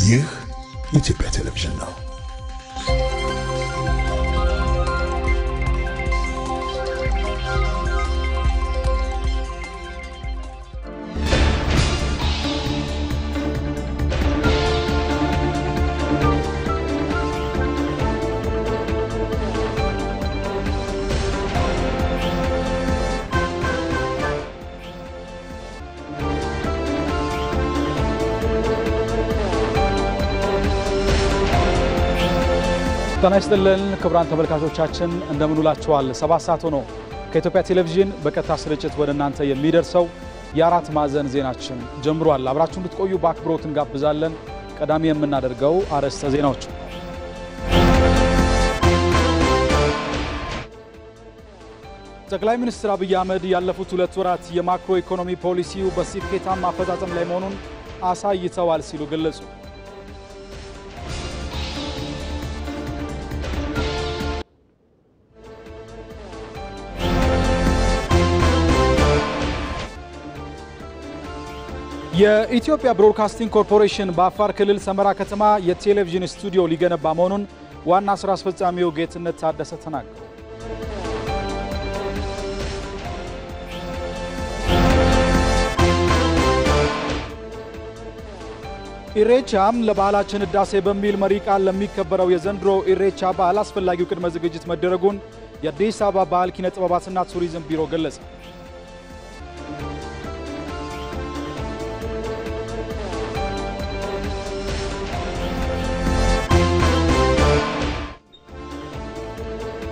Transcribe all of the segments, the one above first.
ይህ የኢትዮጵያ ቴሌቪዥን ነው። ጤና ይስጥልን ክቡራን ተመልካቾቻችን እንደምን ውላችኋል? 7 ሰዓት ሆኖ ከኢትዮጵያ ቴሌቪዥን በቀጥታ ስርጭት ወደ እናንተ የሚደርሰው የአራት ማዕዘን ዜናችን ጀምሯል። አብራችሁን እንድትቆዩ በአክብሮት እንጋብዛለን። ቀዳሚ የምናደርገው አርዕስተ ዜናዎች ጠቅላይ ሚኒስትር አብይ አህመድ ያለፉት 2 ወራት የማክሮ ኢኮኖሚ ፖሊሲው በስኬታማ አፈጻጸም ላይ መሆኑን አሳይተዋል ሲሉ ገለጹ። የኢትዮጵያ ብሮድካስቲንግ ኮርፖሬሽን በአፋር ክልል ሰመራ ከተማ የቴሌቪዥን ስቱዲዮ ሊገነባ መሆኑን ዋና ስራ አስፈጻሚው ጌትነት ታደሰ ተናገሩ። ኢሬቻም ለባህላችን ህዳሴ በሚል መሪ ቃል ለሚከበረው የዘንድሮ ኢሬቻ በዓል አስፈላጊው ቅድመ ዝግጅት መደረጉን የአዲስ አበባ ባህል ኪነ ጥበባትና ቱሪዝም ቢሮ ገለጸ።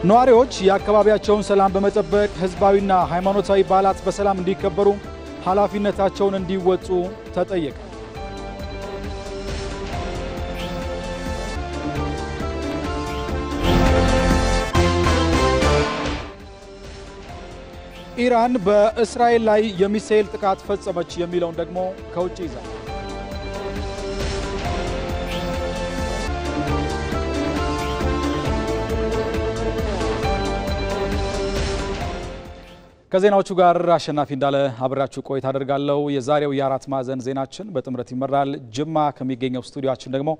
ነዋሪዎች የአካባቢያቸውን ሰላም በመጠበቅ ህዝባዊና ሃይማኖታዊ በዓላት በሰላም እንዲከበሩ ኃላፊነታቸውን እንዲወጡ ተጠየቀ። ኢራን በእስራኤል ላይ የሚሳኤል ጥቃት ፈጸመች የሚለውን ደግሞ ከውጭ ይዛል። ከዜናዎቹ ጋር አሸናፊ እንዳለ አብራችሁ ቆይታ አደርጋለሁ። የዛሬው የአራት ማዕዘን ዜናችን በጥምረት ይመራል። ጅማ ከሚገኘው ስቱዲዮአችን ደግሞ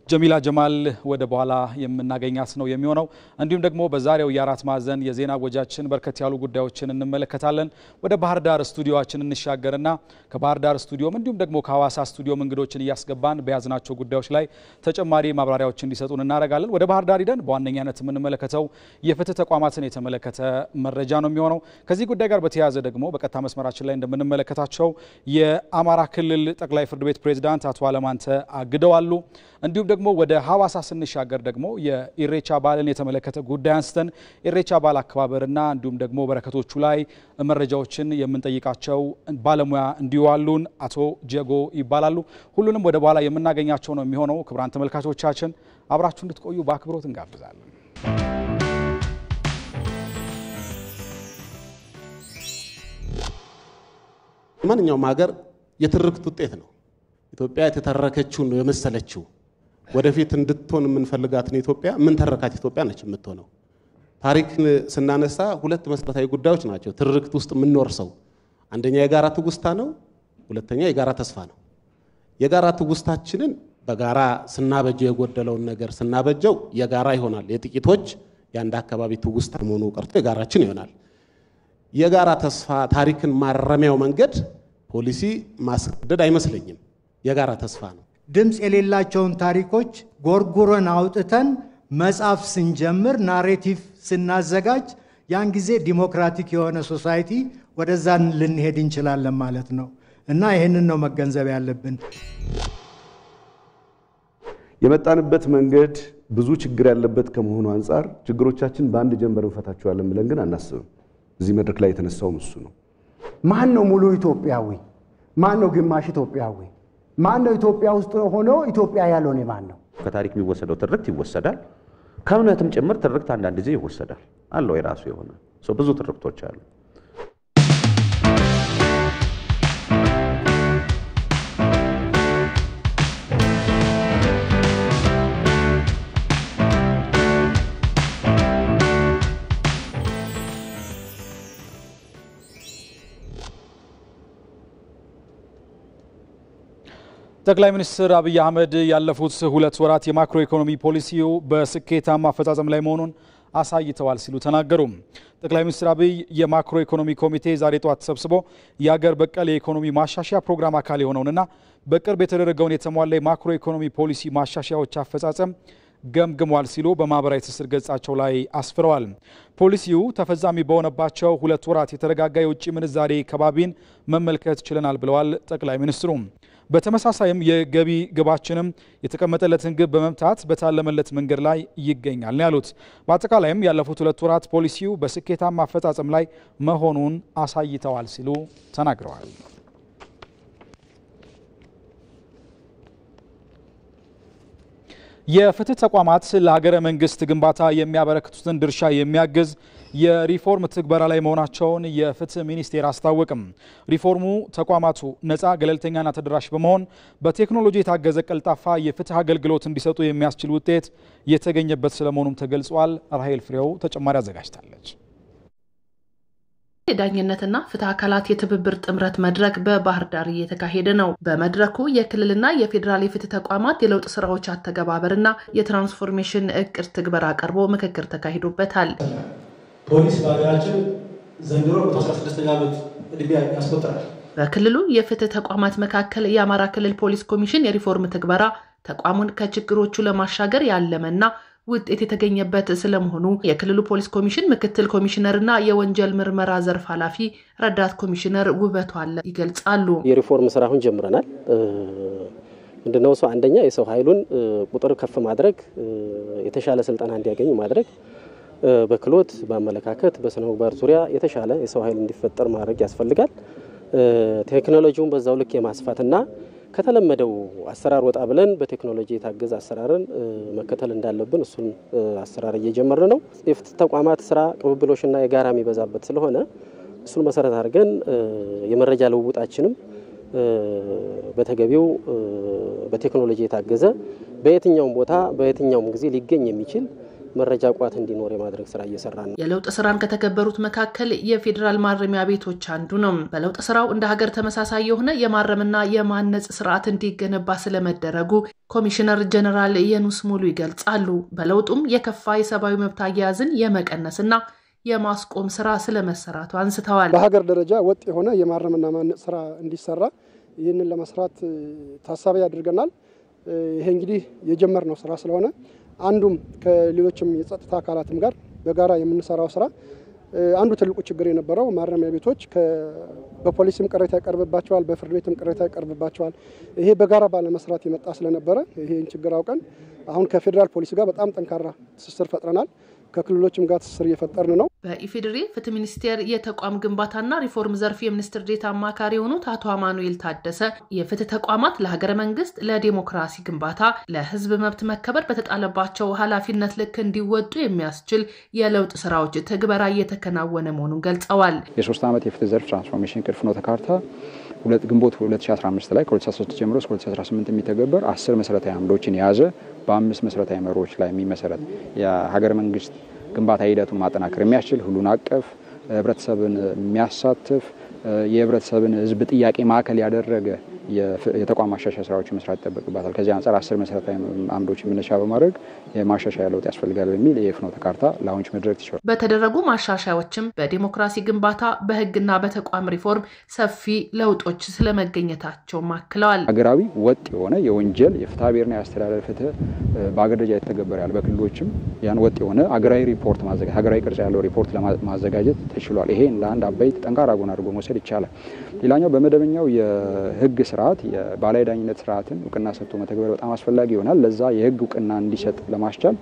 ጀሚላ ጀማል ወደ በኋላ የምናገኛት ነው የሚሆነው። እንዲሁም ደግሞ በዛሬው የአራት ማዕዘን የዜና ወጃችን በርከት ያሉ ጉዳዮችን እንመለከታለን። ወደ ባህር ዳር ስቱዲዮአችን እንሻገርና ከባህር ዳር ስቱዲዮም እንዲሁም ደግሞ ከሐዋሳ ስቱዲዮም እንግዶችን እያስገባን በያዝናቸው ጉዳዮች ላይ ተጨማሪ ማብራሪያዎችን እንዲሰጡን እናደርጋለን። ወደ ባህር ዳር ሄደን በዋነኛነት የምንመለከተው የፍትህ ተቋማትን የተመለከተ መረጃ ነው የሚሆነው። ከዚህ ጉዳይ ጋር በተያያዘ ደግሞ በቀጥታ መስመራችን ላይ እንደምንመለከታቸው የአማራ ክልል ጠቅላይ ፍርድ ቤት ፕሬዝዳንት አቶ አለማንተ አግደዋሉ። እንዲሁም ደግሞ ወደ ሐዋሳ ስንሻገር ደግሞ የኢሬቻ በዓልን የተመለከተ ጉዳይ አንስተን ኢሬቻ በዓል አከባበርና እንዲሁም ደግሞ በረከቶቹ ላይ መረጃዎችን የምንጠይቃቸው ባለሙያ እንዲዋሉን አቶ ጀጎ ይባላሉ። ሁሉንም ወደ በኋላ የምናገኛቸው ነው የሚሆነው። ክቡራን ተመልካቾቻችን አብራችሁ እንድትቆዩ በአክብሮት እንጋብዛለን። ማንኛውም ሀገር የትርክት ውጤት ነው። ኢትዮጵያ የተተረከችው ነው የመሰለችው። ወደፊት እንድትሆን የምንፈልጋትን ኢትዮጵያ ምን ተረካች ኢትዮጵያ ነች የምትሆነው። ታሪክ ስናነሳ 2 መሰረታዊ ጉዳዮች ናቸው ትርክት ውስጥ የምንወርሰው። አንደኛ የጋራ ትውስታ ነው፣ ሁለተኛ የጋራ ተስፋ ነው። የጋራ ትውስታችንን በጋራ ስናበጀው የጎደለውን ነገር ስናበጀው የጋራ ይሆናል። የጥቂቶች የአንድ አካባቢ ትውስታ መሆኑ ቀርቶ የጋራችን ይሆናል። የጋራ ተስፋ ታሪክን ማረሚያው መንገድ ፖሊሲ ማስቀደድ አይመስለኝም። የጋራ ተስፋ ነው። ድምጽ የሌላቸውን ታሪኮች ጎርጉረን አውጥተን መጻፍ ስንጀምር ናሬቲቭ ስናዘጋጅ ያን ጊዜ ዲሞክራቲክ የሆነ ሶሳይቲ ወደዛን ልንሄድ እንችላለን ማለት ነው እና ይሄንን ነው መገንዘብ ያለብን። የመጣንበት መንገድ ብዙ ችግር ያለበት ከመሆኑ አንፃር ችግሮቻችን በአንድ ጀንበር እንፈታቸዋለን ብለን ግን አናስብም። እዚህ መድረክ ላይ የተነሳው እሱ ነው። ማን ነው ሙሉ ኢትዮጵያዊ? ማን ነው ግማሽ ኢትዮጵያዊ? ማን ነው ኢትዮጵያ ውስጥ ሆኖ ኢትዮጵያ ያልሆነ ማን ነው? ከታሪክ የሚወሰደው ትርክት ይወሰዳል። ከእውነትም ጭምር ትርክት አንዳንድ ጊዜ ይወሰዳል። አለው የራሱ የሆነ ብዙ ትርክቶች አሉ። ጠቅላይ ሚኒስትር አብይ አህመድ ያለፉት 2 ወራት የማክሮ ኢኮኖሚ ፖሊሲው በስኬታማ አፈጻጸም ላይ መሆኑን አሳይተዋል ሲሉ ተናገሩ። ጠቅላይ ሚኒስትር አብይ የማክሮ ኢኮኖሚ ኮሚቴ ዛሬ ጧት ተሰብስቦ የሀገር በቀል የኢኮኖሚ ማሻሻያ ፕሮግራም አካል የሆነውንና በቅርብ የተደረገውን የተሟላ የማክሮ ኢኮኖሚ ፖሊሲ ማሻሻያዎች አፈጻጸም ገምግሟል ሲሉ በማህበራዊ ትስስር ገጻቸው ላይ አስፍረዋል። ፖሊሲው ተፈጻሚ በሆነባቸው 2 ወራት የተረጋጋ የውጭ ምንዛሬ ከባቢን መመልከት ችለናል ብለዋል ጠቅላይ ሚኒስትሩ። በተመሳሳይም የገቢ ግባችንም የተቀመጠለትን ግብ በመምታት በታለመለት መንገድ ላይ ይገኛል ነው ያሉት። በአጠቃላይም ያለፉት 2 ወራት ፖሊሲው በስኬታማ አፈጻጸም ላይ መሆኑን አሳይተዋል ሲሉ ተናግረዋል። የፍትህ ተቋማት ለሀገረ መንግስት ግንባታ የሚያበረክቱትን ድርሻ የሚያግዝ የሪፎርም ትግበራ ላይ መሆናቸውን የፍትህ ሚኒስቴር አስታወቀም። ሪፎርሙ ተቋማቱ ነፃ፣ ገለልተኛና ተደራሽ በመሆን በቴክኖሎጂ የታገዘ ቀልጣፋ የፍትህ አገልግሎት እንዲሰጡ የሚያስችል ውጤት የተገኘበት ስለመሆኑም ተገልጿል። ራሄል ፍሬው ተጨማሪ አዘጋጅታለች። የዳኝነትና ፍትህ አካላት የትብብር ጥምረት መድረክ በባህር ዳር እየተካሄደ ነው። በመድረኩ የክልልና የፌዴራል የፍትህ ተቋማት የለውጥ ስራዎች አተገባበርና የትራንስፎርሜሽን እቅድ ትግበራ ቀርቦ ምክክር ተካሂዶበታል። ፖሊስ በሀገራችን ዘንድሮ 16ኛ ዓመት ዕድሜ ያስቆጥራል። በክልሉ የፍትህ ተቋማት መካከል የአማራ ክልል ፖሊስ ኮሚሽን የሪፎርም ትግበራ ተቋሙን ከችግሮቹ ለማሻገር ያለመና ውጤት የተገኘበት ስለመሆኑ የክልሉ ፖሊስ ኮሚሽን ምክትል ኮሚሽነርና የወንጀል ምርመራ ዘርፍ ኃላፊ ረዳት ኮሚሽነር ውበቱ አለ ይገልጻሉ። የሪፎርም ስራውን ጀምረናል። ምንድነው ሰው አንደኛ የሰው ኃይሉን ቁጥር ከፍ ማድረግ፣ የተሻለ ስልጠና እንዲያገኝ ማድረግ፣ በክሎት በአመለካከት በስነ ምግባር ዙሪያ የተሻለ የሰው ኃይል እንዲፈጠር ማድረግ ያስፈልጋል። ቴክኖሎጂውን በዛው ልክ የማስፋትና ከተለመደው አሰራር ወጣ ብለን በቴክኖሎጂ የታገዘ አሰራርን መከተል እንዳለብን እሱን አሰራር እየጀመርን ነው። የፍትህ ተቋማት ስራ ቅብብሎሽና የጋራ የሚበዛበት ስለሆነ እሱን መሰረት አድርገን የመረጃ ልውውጣችንም በተገቢው በቴክኖሎጂ የታገዘ በየትኛውም ቦታ በየትኛውም ጊዜ ሊገኝ የሚችል መረጃ ቋት እንዲኖር የማድረግ ስራ እየሰራን ነው። የለውጥ ስራን ከተከበሩት መካከል የፌዴራል ማረሚያ ቤቶች አንዱ ነው። በለውጥ ስራው እንደ ሀገር ተመሳሳይ የሆነ የማረምና የማነጽ ስርዓት እንዲገነባ ስለመደረጉ ኮሚሽነር ጀነራል የኑስ ሙሉ ይገልጻሉ። በለውጡም የከፋ የሰብአዊ መብት አያያዝን የመቀነስና የማስቆም ስራ ስለመሰራቱ አንስተዋል። በሀገር ደረጃ ወጥ የሆነ የማረምና ማነጽ ስራ እንዲሰራ ይህንን ለመስራት ታሳቢ አድርገናል። ይሄ እንግዲህ የጀመርነው ስራ ስለሆነ አንዱም ከሌሎችም የጸጥታ አካላትም ጋር በጋራ የምንሰራው ስራ አንዱ ትልቁ ችግር የነበረው ማረሚያ ቤቶች በፖሊስም ቅሬታ ይቀርብባቸዋል፣ በፍርድ ቤትም ቅሬታ ይቀርብባቸዋል። ይሄ በጋራ ባለመስራት የመጣ ስለነበረ ይሄን ችግር አውቀን አሁን ከፌዴራል ፖሊስ ጋር በጣም ጠንካራ ትስስር ፈጥረናል። ከክልሎችም ጋር ትስስር እየፈጠርን ነው። በኢፌዴሪ ፍትህ ሚኒስቴር የተቋም ግንባታና ሪፎርም ዘርፍ የሚኒስትር ዴኤታ አማካሪ የሆኑት አቶ አማኑኤል ታደሰ የፍትህ ተቋማት ለሀገረ መንግስት፣ ለዲሞክራሲ ግንባታ፣ ለህዝብ መብት መከበር በተጣለባቸው ኃላፊነት ልክ እንዲወጡ የሚያስችል የለውጥ ስራዎች ትግበራ እየተከናወነ መሆኑን ገልጸዋል። የ3 ዓመት የፍትህ ዘርፍ ትራንስፎርሜሽን ቅድ ፍኖተ ካርታ ግንቦት 2015 ላይ ከ2013 ጀምሮ እስከ 2018 የሚተገበር 10 መሰረታዊ አምዶችን የያዘ በ5 መሰረታዊ መርሆች ላይ የሚመሰረት የሀገረ መንግስት ግንባታ ሂደቱን ማጠናከር የሚያስችል ሁሉን አቀፍ ህብረተሰብን የሚያሳትፍ የህብረተሰብን ህዝብ ጥያቄ ማዕከል ያደረገ የተቋም ማሻሻያ ስራዎችን መስራት ይጠበቅባታል። ከዚህ አንፃር 10 መሰረታዊ አምዶችን መነሻ በማድረግ የማሻሻያ ለውጥ ያስፈልጋል በሚል የፍኖተ ካርታ ላውንች መድረክ ተችሏል። በተደረጉ ማሻሻያዎችም በዲሞክራሲ ግንባታ በህግና በተቋም ሪፎርም ሰፊ ለውጦች ስለመገኘታቸው ማክለዋል። ሀገራዊ ወጥ የሆነ የወንጀል የፍትሐ ብሔርና የአስተዳደር ፍትህ በአገር ደረጃ የተተገበረ ያለ በክልሎችም ያን ወጥ የሆነ ሀገራዊ ሪፖርት ማዘጋጀት ሀገራዊ ቅርጽ ያለው ሪፖርት ለማዘጋጀት ተችሏል። ይሄ እንደ አንድ አበይት ጠንካራ ጎን አድርጎ መውሰድ ይቻላል። ሌላኛው በመደበኛው የህግ ስርዓት የባህላዊ ዳኝነት ስርዓትን እውቅና ሰጥቶ መተግበር በጣም አስፈላጊ ይሆናል። ለዛ የህግ እውቅና እንዲሰጥ ለማስቻል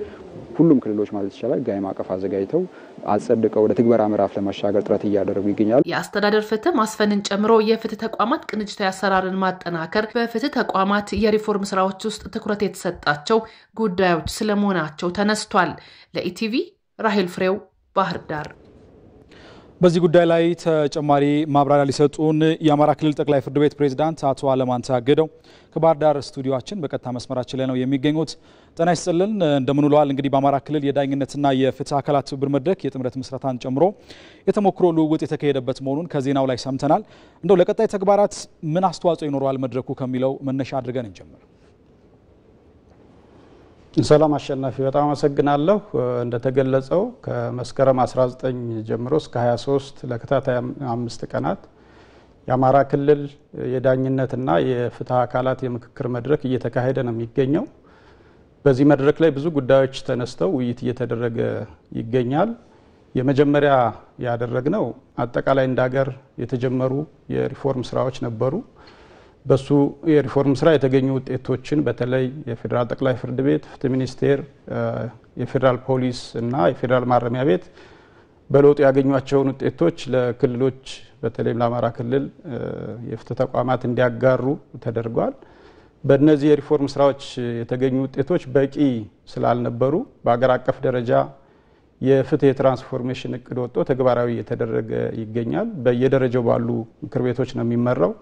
ሁሉም ክልሎች ማለት ይቻላል ህጋዊ ማዕቀፍ አዘጋጅተው አጸድቀው ወደ ትግበራ ምዕራፍ ለማሻገር ጥረት እያደረጉ ይገኛሉ። የአስተዳደር ፍትህ ማስፈንን ጨምሮ የፍትህ ተቋማት ቅንጅታዊ አሰራርን ማጠናከር በፍትህ ተቋማት የሪፎርም ስራዎች ውስጥ ትኩረት የተሰጣቸው ጉዳዮች ስለመሆናቸው ተነስቷል። ለኢቲቪ ራሄል ፍሬው ባህር ዳር። በዚህ ጉዳይ ላይ ተጨማሪ ማብራሪያ ሊሰጡን የአማራ ክልል ጠቅላይ ፍርድ ቤት ፕሬዝዳንት አቶ አለማንተ አገደው ከባህር ዳር ስቱዲዮአችን በቀጥታ መስመራችን ላይ ነው የሚገኙት። ጤና ይስጥልን፣ እንደምን ውለዋል? እንግዲህ በአማራ ክልል የዳኝነትና የፍትህ አካላት ትብብር መድረክ የጥምረት ምስረታን ጨምሮ የተሞክሮ ልውውጥ የተካሄደበት መሆኑን ከዜናው ላይ ሰምተናል። እንደው ለቀጣይ ተግባራት ምን አስተዋጽኦ ይኖረዋል መድረኩ ከሚለው መነሻ አድርገን እንጀምር። ሰላም አሸናፊ፣ በጣም አመሰግናለሁ። እንደተገለጸው ከመስከረም 19 ጀምሮ እስከ 23 ለከታታይ 5 ቀናት የአማራ ክልል የዳኝነትና የፍትህ አካላት የምክክር መድረክ እየተካሄደ ነው የሚገኘው። በዚህ መድረክ ላይ ብዙ ጉዳዮች ተነስተው ውይይት እየተደረገ ይገኛል። የመጀመሪያ ያደረግነው አጠቃላይ እንደ ሀገር የተጀመሩ የሪፎርም ስራዎች ነበሩ። በሱ የሪፎርም ስራ የተገኙ ውጤቶችን በተለይ የፌዴራል ጠቅላይ ፍርድ ቤት፣ ፍትህ ሚኒስቴር፣ የፌዴራል ፖሊስ እና የፌዴራል ማረሚያ ቤት በለውጥ ያገኟቸውን ውጤቶች ለክልሎች በተለይም ለአማራ ክልል የፍትህ ተቋማት እንዲያጋሩ ተደርጓል። በእነዚህ የሪፎርም ስራዎች የተገኙ ውጤቶች በቂ ስላልነበሩ በአገር አቀፍ ደረጃ የፍትህ የትራንስፎርሜሽን እቅድ ወጥቶ ተግባራዊ እየተደረገ ይገኛል። በየደረጃው ባሉ ምክር ቤቶች ነው የሚመራው።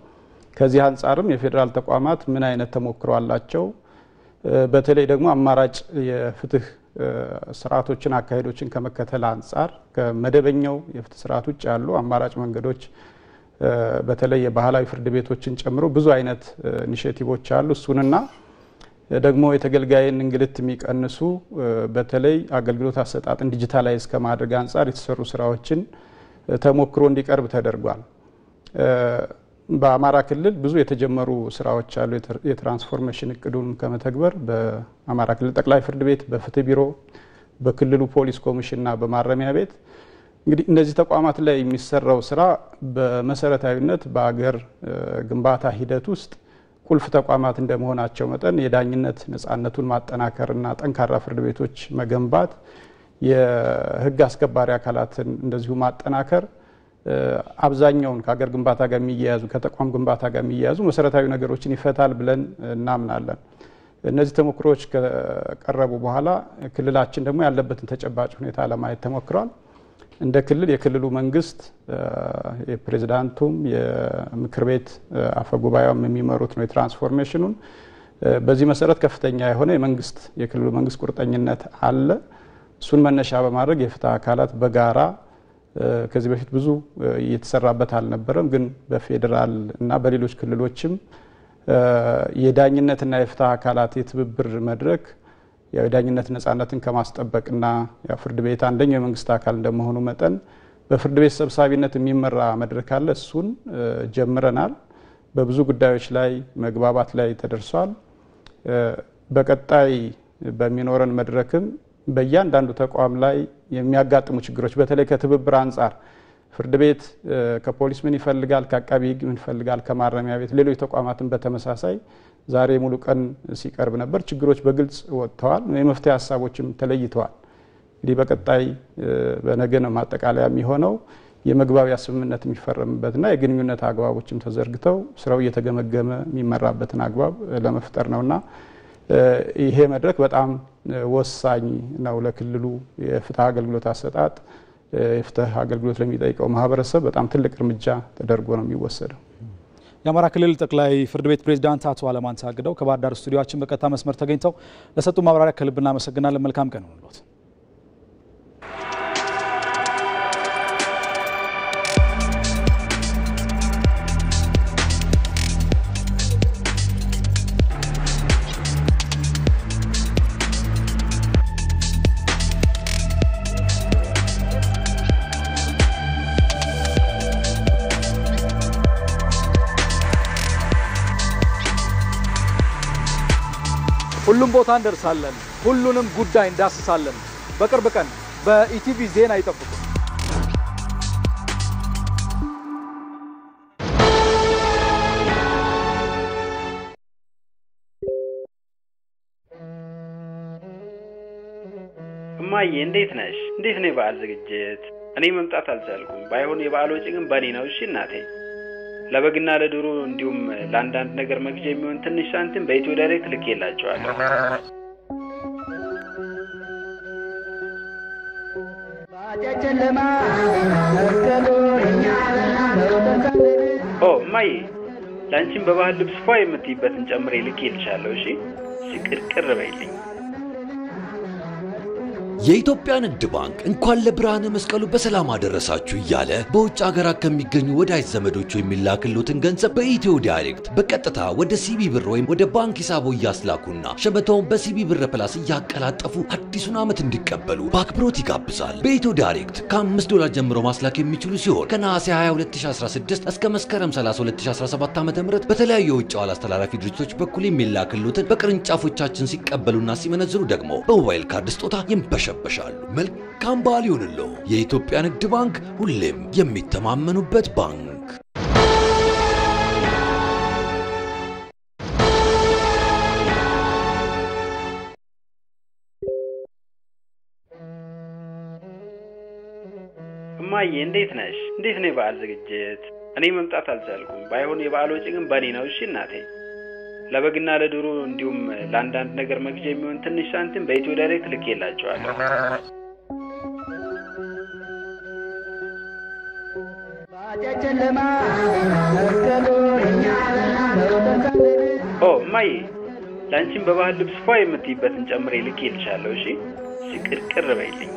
ከዚህ አንጻርም የፌዴራል ተቋማት ምን አይነት ተሞክሮ አላቸው፣ በተለይ ደግሞ አማራጭ የፍትህ ስርዓቶችን አካሄዶችን ከመከተል አንጻር ከመደበኛው የፍትህ ስርዓት ውጭ ያሉ አማራጭ መንገዶች በተለይ የባህላዊ ፍርድ ቤቶችን ጨምሮ ብዙ አይነት ኢኒሼቲቮች አሉ። እሱንና ደግሞ የተገልጋይን እንግልት የሚቀንሱ በተለይ አገልግሎት አሰጣጥን ዲጂታላይዝ ከማድረግ አንጻር የተሰሩ ስራዎችን ተሞክሮ እንዲቀርብ ተደርጓል። በአማራ ክልል ብዙ የተጀመሩ ስራዎች አሉ። የትራንስፎርሜሽን እቅዱን ከመተግበር በአማራ ክልል ጠቅላይ ፍርድ ቤት፣ በፍትህ ቢሮ፣ በክልሉ ፖሊስ ኮሚሽንና በማረሚያ ቤት እንግዲህ እነዚህ ተቋማት ላይ የሚሰራው ስራ በመሰረታዊነት በአገር ግንባታ ሂደት ውስጥ ቁልፍ ተቋማት እንደመሆናቸው መጠን የዳኝነት ነጻነቱን ማጠናከርና ጠንካራ ፍርድ ቤቶች መገንባት፣ የህግ አስከባሪ አካላትን እንደዚሁ ማጠናከር አብዛኛውን ከሀገር ግንባታ ጋር የሚያያዙ ከተቋም ግንባታ ጋር የሚያያዙ መሰረታዊ ነገሮችን ይፈታል ብለን እናምናለን። እነዚህ ተሞክሮች ከቀረቡ በኋላ ክልላችን ደግሞ ያለበትን ተጨባጭ ሁኔታ ለማየት ተሞክሯል። እንደ ክልል የክልሉ መንግስት የፕሬዝዳንቱም የምክር ቤት አፈጉባኤውም የሚመሩት ነው የትራንስፎርሜሽኑን። በዚህ መሰረት ከፍተኛ የሆነ የክልሉ መንግስት ቁርጠኝነት አለ። እሱን መነሻ በማድረግ የፍትህ አካላት በጋራ ከዚህ በፊት ብዙ እየተሰራበት አልነበረም፣ ግን በፌዴራል እና በሌሎች ክልሎችም የዳኝነትና የፍትህ አካላት የትብብር መድረክ የዳኝነት ነጻነትን ከማስጠበቅና ፍርድ ቤት አንደኛው የመንግስት አካል እንደመሆኑ መጠን በፍርድ ቤት ሰብሳቢነት የሚመራ መድረክ አለ። እሱን ጀምረናል። በብዙ ጉዳዮች ላይ መግባባት ላይ ተደርሷል። በቀጣይ በሚኖረን መድረክም በእያንዳንዱ ተቋም ላይ የሚያጋጥሙ ችግሮች በተለይ ከትብብር አንጻር ፍርድ ቤት ከፖሊስ ምን ይፈልጋል፣ ከአቃቢ ህግ ምን ይፈልጋል፣ ከማረሚያ ቤት ሌሎች ተቋማትን በተመሳሳይ ዛሬ ሙሉ ቀን ሲቀርብ ነበር። ችግሮች በግልጽ ወጥተዋል፣ የመፍትሄ ሀሳቦችም ተለይተዋል። እንግዲህ በቀጣይ በነገ ነው ማጠቃለያ የሚሆነው የመግባቢያ ስምምነት የሚፈረምበትና የግንኙነት አግባቦችም ተዘርግተው ስራው እየተገመገመ የሚመራበትን አግባብ ለመፍጠር ነውና ይሄ መድረክ በጣም ወሳኝ ነው ለክልሉ የፍትህ አገልግሎት አሰጣጥ። የፍትህ አገልግሎት ለሚጠይቀው ማህበረሰብ በጣም ትልቅ እርምጃ ተደርጎ ነው የሚወሰደው። የአማራ ክልል ጠቅላይ ፍርድ ቤት ፕሬዝዳንት አቶ አለማንተ አገደው ከባህር ዳር ስቱዲዮአችን በቀጥታ መስመር ተገኝተው ለሰጡ ማብራሪያ ከልብ እናመሰግናለን። መልካም ቀን ይሁንልዎት። ሁሉም ቦታ እንደርሳለን፣ ሁሉንም ጉዳይ እንዳስሳለን። በቅርብ ቀን በኢቲቪ ዜና ይጠብቁ። እማዬ እንዴት ነሽ? እንዴት ነው የበዓል ዝግጅት? እኔ መምጣት አልቻልኩም። ባይሆን የበዓል ወጪ ግን በኔ ነው። እሺ እናቴ። ለበግና ለዶሮ እንዲሁም ለአንዳንድ ነገር መግዣ የሚሆን ትንሽ ሳንቲም በኢትዮ ዳይሬክት ልኬላቸዋለሁ። ማይ ላንቺም በባህል ልብስ ፏ የምትይበትን ጨምሬ ልኬልሻለሁ። እሺ ሽቅርቅር በይልኝ። የኢትዮጵያ ንግድ ባንክ እንኳን ለብርሃነ መስቀሉ በሰላም አደረሳችሁ እያለ በውጭ ሀገራት ከሚገኙ ወዳጅ ዘመዶቹ የሚላክሉትን ገንዘብ በኢትዮ ዳይሬክት በቀጥታ ወደ ሲቢ ብር ወይም ወደ ባንክ ሂሳቦ እያስላኩና ሸመታውን በሲቢ ብር ፕላስ እያቀላጠፉ አዲሱን ዓመት እንዲቀበሉ በአክብሮት ይጋብዛል። በኢትዮ ዳይሬክት $5 ጀምሮ ማስላክ የሚችሉ ሲሆን ከነሐሴ 22 2016 እስከ መስከረም 30 2017 ዓ.ም በተለያዩ የውጭ ዋላ አስተላላፊ ድርጅቶች በኩል የሚላክሉትን በቅርንጫፎቻችን ሲቀበሉና ሲመነዝሩ ደግሞ በሞባይል ካርድ ስጦታ ይንበሻል። መልካም በዓል ይሁንልዎ። የኢትዮጵያ ንግድ ባንክ ሁሌም የሚተማመኑበት ባንክ። እማዬ እንዴት ነሽ? እንዴት ነው የበዓል ዝግጅት? እኔ መምጣት አልቻልኩም። ባይሆን የበዓል ወጪ ግን በኔ ነው። እሺ እናቴ። ለበግና ለዶሮ እንዲሁም ለአንዳንድ ነገር መግዣ የሚሆን ትንሽ ሳንቲም በኢትዮ ዳይሬክት ልኬላቸዋለሁ። ማይ ላንቺም በባህል ልብስ ፏ የምትይበትን ጨምሬ ልኬልሻለሁ። እሺ ሽቅርቅር በይልኝ።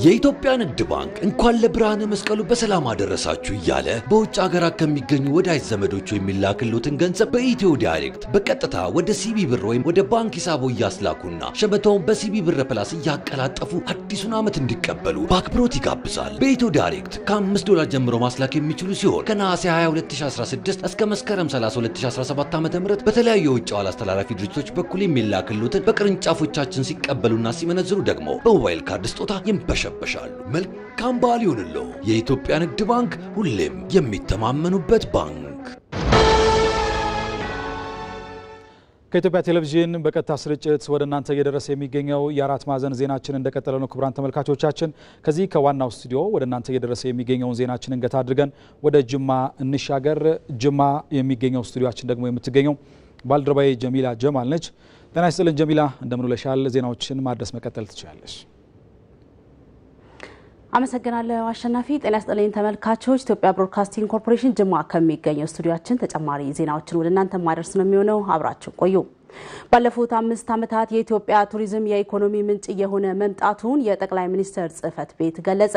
የኢትዮጵያ ንግድ ባንክ እንኳን ለብርሃነ መስቀሉ በሰላም አደረሳችሁ እያለ በውጭ ሀገራት ከሚገኙ ወዳጅ ዘመዶቹ የሚላክሉትን ገንዘብ በኢትዮ ዳይሬክት በቀጥታ ወደ ሲቢ ብር ወይም ወደ ባንክ ሂሳቦ እያስላኩና ሸመታውን በሲቢ ብር ፕላስ እያቀላጠፉ አዲሱን ዓመት እንዲቀበሉ በአክብሮት ይጋብዛል። በኢትዮ ዳይሬክት $5 ጀምሮ ማስላክ የሚችሉ ሲሆን ከነሐሴ 22 2016 እስከ መስከረም 30 2017 ዓ.ም በተለያዩ የውጭ ዋላ አስተላላፊ ድርጅቶች በኩል የሚላክሉትን በቅርንጫፎቻችን ሲቀበሉና ሲመነዝሩ ደግሞ በሞባይል ካርድ ስጦታ ይንበሻል። መልካም በዓል ይሁንልዎ። የኢትዮጵያ ንግድ ባንክ ሁሌም የሚተማመኑበት ባንክ። ከኢትዮጵያ ቴሌቪዥን በቀጥታ ስርጭት ወደ እናንተ እየደረሰ የሚገኘው የአራት ማዕዘን ዜናችን እንደቀጠለ ነው። ክቡራን ተመልካቾቻችን ከዚህ ከዋናው ስቱዲዮ ወደ እናንተ እየደረሰ የሚገኘውን ዜናችንን ገታ አድርገን ወደ ጅማ እንሻገር። ጅማ የሚገኘው ስቱዲዮአችን ደግሞ የምትገኘው ባልደረባዬ ጀሚላ ጀማል ነች። ጤና ይስጥልን ጀሚላ፣ እንደምን ውለሻል? ዜናዎችን ማድረስ መቀጠል ትችላለሽ። አመሰግናለሁ አሸናፊ። ጤና ይስጥልኝ ተመልካቾች። ኢትዮጵያ ብሮድካስቲንግ ኮርፖሬሽን ጅማ ከሚገኘው ስቱዲዮአችን ተጨማሪ ዜናዎችን ወደ እናንተ ማድረስ ነው የሚሆነው። አብራችሁ ቆዩ። ባለፉት 5 ዓመታት የኢትዮጵያ ቱሪዝም የኢኮኖሚ ምንጭ የሆነ መምጣቱን የጠቅላይ ሚኒስትር ጽህፈት ቤት ገለጸ።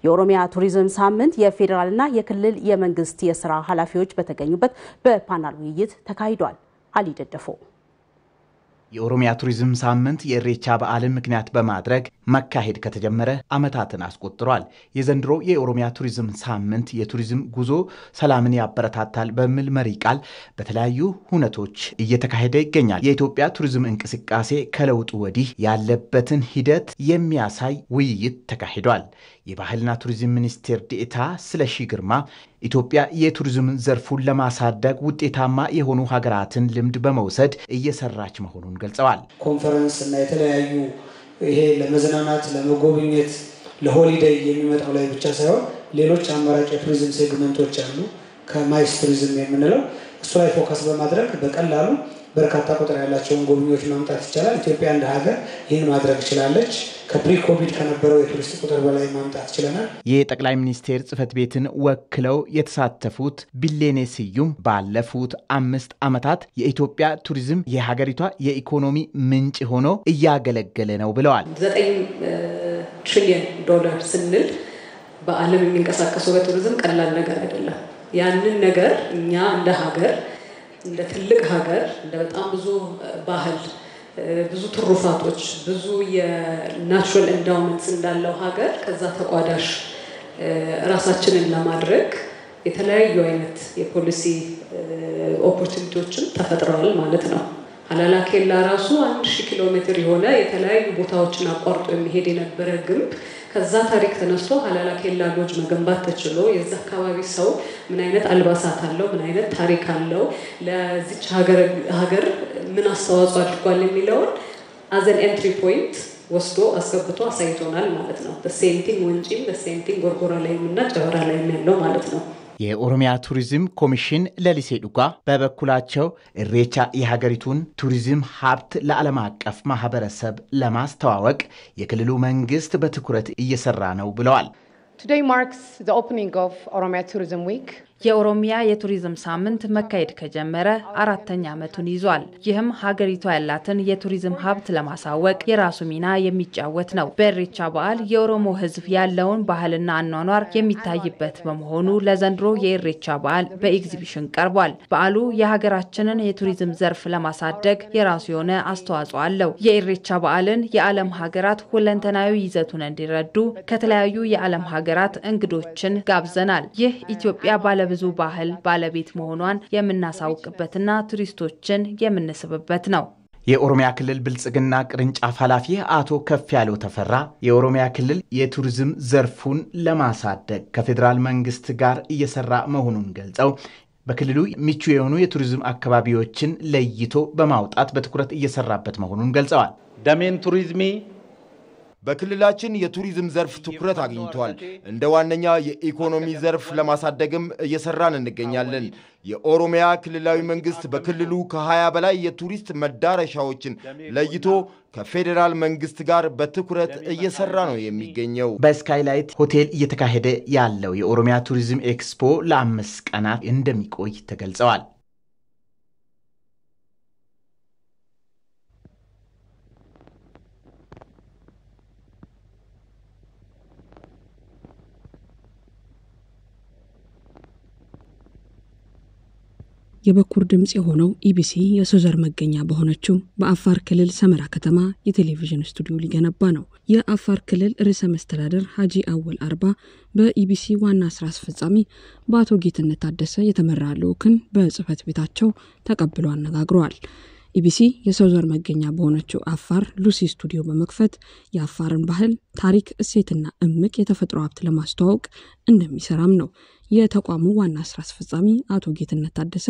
የኦሮሚያ ቱሪዝም ሳምንት የፌዴራልና የክልል የመንግስት የሥራ ኃላፊዎች በተገኙበት በፓናል ውይይት ተካሂዷል። አሊ ደደፎ የኦሮሚያ ቱሪዝም ሳምንት የኢሬቻ በዓልን ምክንያት በማድረግ መካሄድ ከተጀመረ ዓመታትን አስቆጥሯል። የዘንድሮ የኦሮሚያ ቱሪዝም ሳምንት የቱሪዝም ጉዞ ሰላምን ያበረታታል በሚል መሪ ቃል በተለያዩ ሁነቶች እየተካሄደ ይገኛል። የኢትዮጵያ ቱሪዝም እንቅስቃሴ ከለውጡ ወዲህ ያለበትን ሂደት የሚያሳይ ውይይት ተካሂዷል። የባህልና ቱሪዝም ሚኒስቴር ዴኤታ ስለሺ ግርማ ኢትዮጵያ የቱሪዝም ዘርፉን ለማሳደግ ውጤታማ የሆኑ ሀገራትን ልምድ በመውሰድ እየሰራች መሆኑን ገልጸዋል። ኮንፈረንስ እና የተለያዩ ይሄ ለመዝናናት ለመጎብኘት ለሆሊዴይ የሚመጣው ላይ ብቻ ሳይሆን ሌሎች አማራጭ የቱሪዝም ሴግመንቶች አሉ። ከማይስ ቱሪዝም የምንለው እሱ ላይ ፎከስ በማድረግ በቀላሉ በርካታ ቁጥር ያላቸውን ጎብኚዎች ማምጣት ይቻላል። ኢትዮጵያ እንደ ሀገር ይህን ማድረግ ትችላለች። ከፕሪ ኮቪድ ከነበረው የቱሪስት ቁጥር በላይ ማምጣት ይችላል። የጠቅላይ ሚኒስቴር ጽህፈት ቤትን ወክለው የተሳተፉት ቢሌኔ ስዩም ባለፉት 5 ዓመታት የኢትዮጵያ ቱሪዝም የሀገሪቷ የኢኮኖሚ ምንጭ ሆኖ እያገለገለ ነው ብለዋል። $9 ትሪሊየን ስንል በዓለም የሚንቀሳቀሰው በቱሪዝም ቀላል ነገር አይደለም። ያንን ነገር እኛ እንደ ሀገር እንደ ትልቅ ሀገር እንደ በጣም ብዙ ባህል ብዙ ትሩፋቶች ብዙ የናቹራል ኤንዳውመንትስ እንዳለው ሀገር ከዛ ተቋዳሽ ራሳችንን ለማድረግ የተለያዩ አይነት የፖሊሲ ኦፖርቹኒቲዎችን ተፈጥረዋል ማለት ነው። ሀላላ ኬላ ራሱ 1000 ኪሎ ሜትር የሆነ የተለያዩ ቦታዎችን አቋርጦ የሚሄድ የነበረ ግንብ ከዛ ታሪክ ተነስቶ ሀላላ ኬላ ሎጅ መገንባት ተችሎ የዛ አካባቢ ሰው ምን አይነት አልባሳት አለው፣ ምን አይነት ታሪክ አለው፣ ለዚች ሀገር ምን አስተዋጽኦ አድርጓል የሚለውን አዘን ኤንትሪ ፖይንት ወስዶ አስገብቶ አሳይቶናል ማለት ነው። the same thing ወንጪም the same thing ጎርጎራ ላይም እና ጨበራ ላይም ያለው ማለት ነው። የኦሮሚያ ቱሪዝም ኮሚሽን ለሊሴ ዱጋ በበኩላቸው ኢሬቻ የሀገሪቱን ቱሪዝም ሀብት ለዓለም አቀፍ ማህበረሰብ ለማስተዋወቅ የክልሉ መንግስት በትኩረት እየሰራ ነው ብለዋል። Today marks the opening of Oromia Tourism Week. የኦሮሚያ የቱሪዝም ሳምንት መካሄድ ከጀመረ 4ኛ ዓመቱን ይዟል። ይህም ሀገሪቷ ያላትን የቱሪዝም ሀብት ለማሳወቅ የራሱ ሚና የሚጫወት ነው። በኢሬቻ በዓል የኦሮሞ ህዝብ ያለውን ባህልና አኗኗር የሚታይበት በመሆኑ ለዘንድሮ የኢሬቻ በዓል በኤግዚቢሽን ቀርቧል። በዓሉ የሀገራችንን የቱሪዝም ዘርፍ ለማሳደግ የራሱ የሆነ አስተዋጽኦ አለው። የኢሬቻ በዓልን የዓለም ሀገራት ሁለንተናዊ ይዘቱን እንዲረዱ ከተለያዩ የዓለም ሀገራት እንግዶችን ጋብዘናል። ይህ ኢትዮጵያ ባለብዙ ባህል ባለቤት መሆኗን የምናሳውቅበትና ቱሪስቶችን የምንስብበት ነው። የኦሮሚያ ክልል ብልጽግና ቅርንጫፍ ኃላፊ አቶ ከፍያለው ተፈራ የኦሮሚያ ክልል የቱሪዝም ዘርፉን ለማሳደግ ከፌደራል መንግስት ጋር እየሰራ መሆኑን ገልጸው በክልሉ ምቹ የሆኑ የቱሪዝም አካባቢዎችን ለይቶ በማውጣት በትኩረት እየሰራበት መሆኑን ገልጸዋል። ደሜን ቱሪዝሚ በክልላችን የቱሪዝም ዘርፍ ትኩረት አግኝቷል። እንደ ዋነኛ የኢኮኖሚ ዘርፍ ለማሳደግም እየሰራን እንገኛለን። የኦሮሚያ ክልላዊ መንግስት በክልሉ ከ20 በላይ የቱሪስት መዳረሻዎችን ለይቶ ከፌደራል መንግስት ጋር በትኩረት እየሰራ ነው የሚገኘው። በስካይላይት ሆቴል እየተካሄደ ያለው የኦሮሚያ ቱሪዝም ኤክስፖ ለ5 ቀናት እንደሚቆይ ተገልጸዋል። የበኩር ድምጽ የሆነው ኢቢሲ የሶዘር መገኛ በሆነችው በአፋር ክልል ሰመራ ከተማ የቴሌቪዥን ስቱዲዮ ሊገነባ ነው። የአፋር ክልል ርዕሰ መስተዳድር ሀጂ አወል አርባ በኢቢሲ ዋና ስራ አስፈጻሚ በአቶ ጌትነት ታደሰ የተመራ ልዑክን በጽህፈት ቤታቸው ተቀብለው አነጋግረዋል። ኢቢሲ የሶዘር መገኛ በሆነችው አፋር ሉሲ ስቱዲዮ በመክፈት የአፋርን ባህል፣ ታሪክ፣ እሴትና እምቅ የተፈጥሮ ሀብት ለማስተዋወቅ እንደሚሰራም ነው የተቋሙ ዋና ስራ አስፈጻሚ አቶ ጌትነት ታደሰ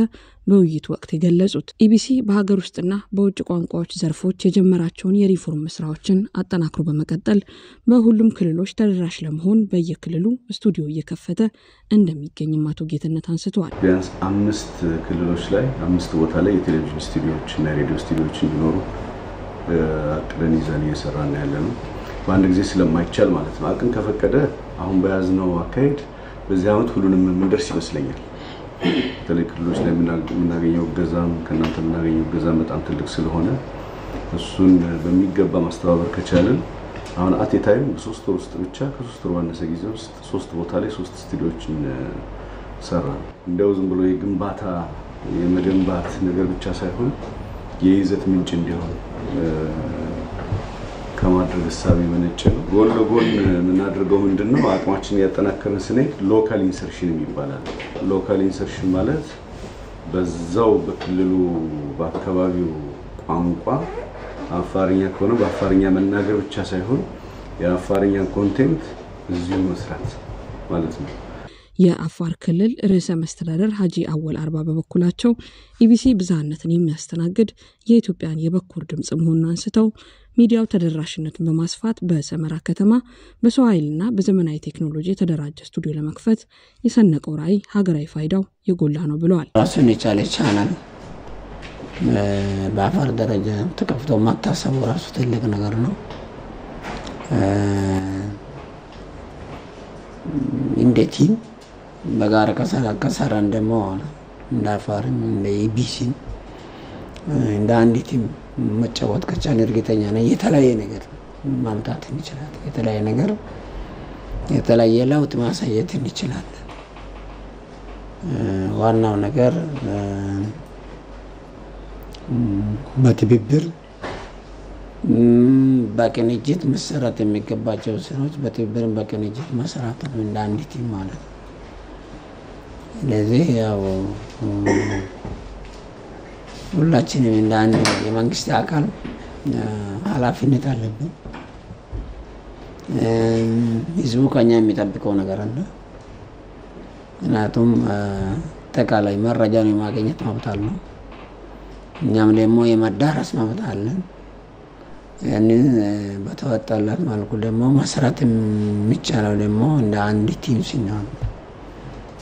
በውይይቱ ወቅት የገለጹት። ኢቢሲ በሀገር ውስጥና በውጭ ቋንቋዎች ዘርፎች የጀመራቸውን የሪፎርም ስራዎችን አጠናክሮ በመቀጠል በሁሉም ክልሎች ተደራሽ ለመሆን በየክልሉ ስቱዲዮ እየከፈተ እንደሚገኝም አቶ ጌትነት አንስተዋል። ቢያንስ 5 ክልሎች ላይ 5 ቦታ ላይ የቴሌቪዥን ስቱዲዮዎች እና ሬዲዮ ስቱዲዮዎች እንዲኖሩ አቅደን ይዘን እየሰራን ያለነው በአንድ ጊዜ ስለማይቻል ማለት ነው። አቅም ከፈቀደ አሁን በያዝነው አካሄድ በዚህ አመት ሁሉንም ምንደርስ ይመስለኛል። ክልሎች ላይ የምናገኘው ገዛም ከናንተ የምናገኘው ገዛም በጣም ትልቅ ስለሆነ እሱን በሚገባ ማስተባበር ከቻለን አሁን አት ታይም በ3 ወር ውስጥ ብቻ ከ3 ወር ባነሰ ጊዜ ውስጥ 3 ቦታ ላይ 3 ስቱዲዮችን ሰራን። እንደው ዝም ብሎ የግንባታ የመገንባት ነገር ብቻ ሳይሆን የይዘት ምንጭ እንዲሆን ከማድረግ ሐሳብ የመነጨ ነው። ጎን ለጎን የምናደርገው ምንድነው አቅማችን ያጠናከረን ስንሄድ ሎካል ኢንሰርሽን ይባላል። ሎካል ኢንሰርሽን ማለት በዛው በክልሉ በአካባቢው ቋንቋ አፋርኛ ከሆነ በአፋርኛ መናገር ብቻ ሳይሆን የአፋርኛ ኮንቴንት እዚሁ መስራት ማለት ነው። የአፋር ክልል ርዕሰ መስተዳድር ሀጂ አወል አርባ በበኩላቸው ኢቢሲ ብዝሃነትን የሚያስተናግድ የኢትዮጵያን የበኩር ድምጽ መሆኑን አንስተው ሚዲያው ተደራሽነትን በማስፋት በሰመራ ከተማ በሰው ኃይልና በዘመናዊ ቴክኖሎጂ የተደራጀ ስቱዲዮ ለመክፈት የሰነቀው ራዕይ ሀገራዊ ፋይዳው የጎላ ነው ብለዋል። ራሱን የቻለ ቻናል በአፋር ደረጃ ተከፍቶ ማታሰቡ ራሱ ትልቅ ነገር ነው። እንዴት በጋራ ከሰራን ደግሞ እንደ አፋርም እንደ ኢቢሲ እንደ አንዲትም መጫወት ከቻለ እርግጠኛ ነኝ የተለያየ ነገር ማምጣት እንችላለን። የተለያየ ነገር የተለያየ ለውጥ ማሳየት እንችላለን። ዋናው ነገር በትብብር በቅንጅት መሰራት የሚገባቸው ስራዎች በትብብር በቅንጅት መስራት ነው እንደ አንዲትም ማለት ነው። ለዚህ ያው ሁላችንም እንደ አንድ የመንግስት አካል ኃላፊነት አለብን። ህዝቡ ከኛ የሚጠብቀው ነገር አለ። ምክንያቱም አጠቃላይ መረጃን የማግኘት መብት አለው። እኛም ደግሞ የመዳረስ መብት አለን። ያንን በተወጣለት መልኩ ደግሞ መስራት የሚቻለው ደግሞ እንደ አንድ ቲም ሲሆን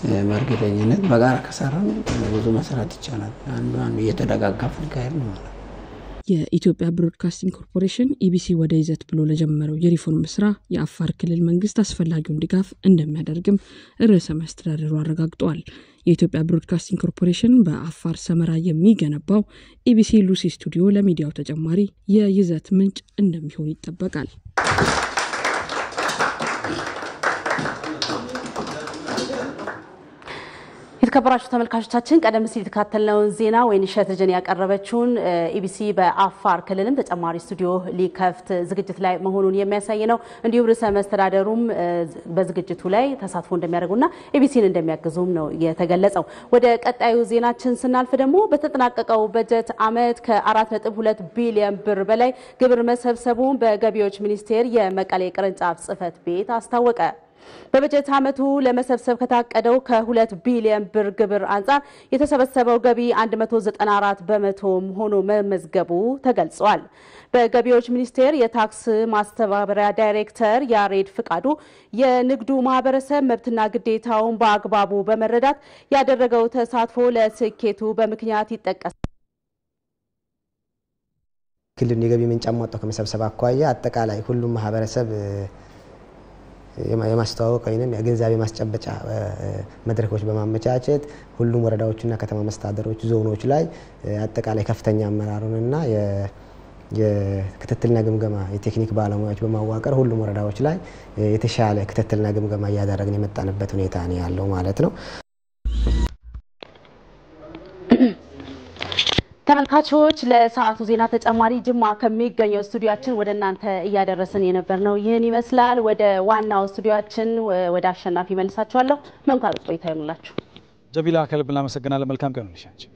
በእርግጠኝነት በጋራ ከሰራን ብዙ መስራት ይቻላል። አንዱ እየተደጋገፍን ካሄድን ማለት ነው። የኢትዮጵያ ብሮድካስቲንግ ኮርፖሬሽን ኢቢሲ ወደ ይዘት ብሎ ለጀመረው የሪፎርም ስራ የአፋር ክልል መንግስት አስፈላጊውን ድጋፍ እንደሚያደርግም ርዕሰ መስተዳድሩ አረጋግጠዋል። የኢትዮጵያ ብሮድካስቲንግ ኮርፖሬሽን በአፋር ሰመራ የሚገነባው ኢቢሲ ሉሲ ስቱዲዮ ለሚዲያው ተጨማሪ የይዘት ምንጭ እንደሚሆን ይጠበቃል። የተከበራችሁ ተመልካቾቻችን ቀደም ሲል ተከታተልነውን ዜና ወይንሸት ጀን ያቀረበችውን ኢቢሲ በአፋር ክልልም ተጨማሪ ስቱዲዮ ሊከፍት ዝግጅት ላይ መሆኑን የሚያሳይ ነው። እንዲሁም ርዕሰ መስተዳደሩም በዝግጅቱ ላይ ተሳትፎ እንደሚያደርጉና ኢቢሲን እንደሚያግዙም ነው የተገለጸው። ወደ ቀጣዩ ዜናችን ስናልፍ ደግሞ በተጠናቀቀው በጀት ዓመት ከ4.2 ቢሊዮን ብር በላይ ግብር መሰብሰቡን በገቢዎች ሚኒስቴር የመቀሌ ቅርንጫፍ ጽሕፈት ቤት አስታወቀ። በበጀት ዓመቱ ለመሰብሰብ ከታቀደው ከ2 ቢሊዮን ብር ግብር አንጻር የተሰበሰበው ገቢ 194% ሆኖ መመዝገቡ ተገልጿል። በገቢዎች ሚኒስቴር የታክስ ማስተባበሪያ ዳይሬክተር ያሬድ ፍቃዱ የንግዱ ማህበረሰብ መብትና ግዴታውን በአግባቡ በመረዳት ያደረገው ተሳትፎ ለስኬቱ በምክንያት ይጠቀሳል። ክልል የገቢ ምንጭ አሟጦ ከመሰብሰብ አኳያ አጠቃላይ ሁሉም ማህበረሰብ የማስተዋወቅ ወይንም የግንዛቤ ማስጨበጫ መድረኮች በማመቻቸት ሁሉም ወረዳዎችና ከተማ መስተዳድሮች ዞኖች ላይ አጠቃላይ ከፍተኛ አመራሩንና የክትትልና ግምገማ የቴክኒክ ባለሙያዎች በማዋቀር ሁሉም ወረዳዎች ላይ የተሻለ ክትትልና ግምገማ እያደረግን የመጣንበት ሁኔታ ነው ያለው ማለት ነው። ተመልካቾች ለሰዓቱ ዜና ተጨማሪ ጅማ ከሚገኘው ስቱዲዮአችን ወደ እናንተ እያደረስን የነበርነው ይህን ይመስላል። ወደ ዋናው ስቱዲዮአችን ወደ አሸናፊ መልሳችኋለሁ። መልካም ቆይታ ይሁንላችሁ። ጀሚላ ከልብ እናመሰግናለን። መልካም ቀን ይሁንልሽ።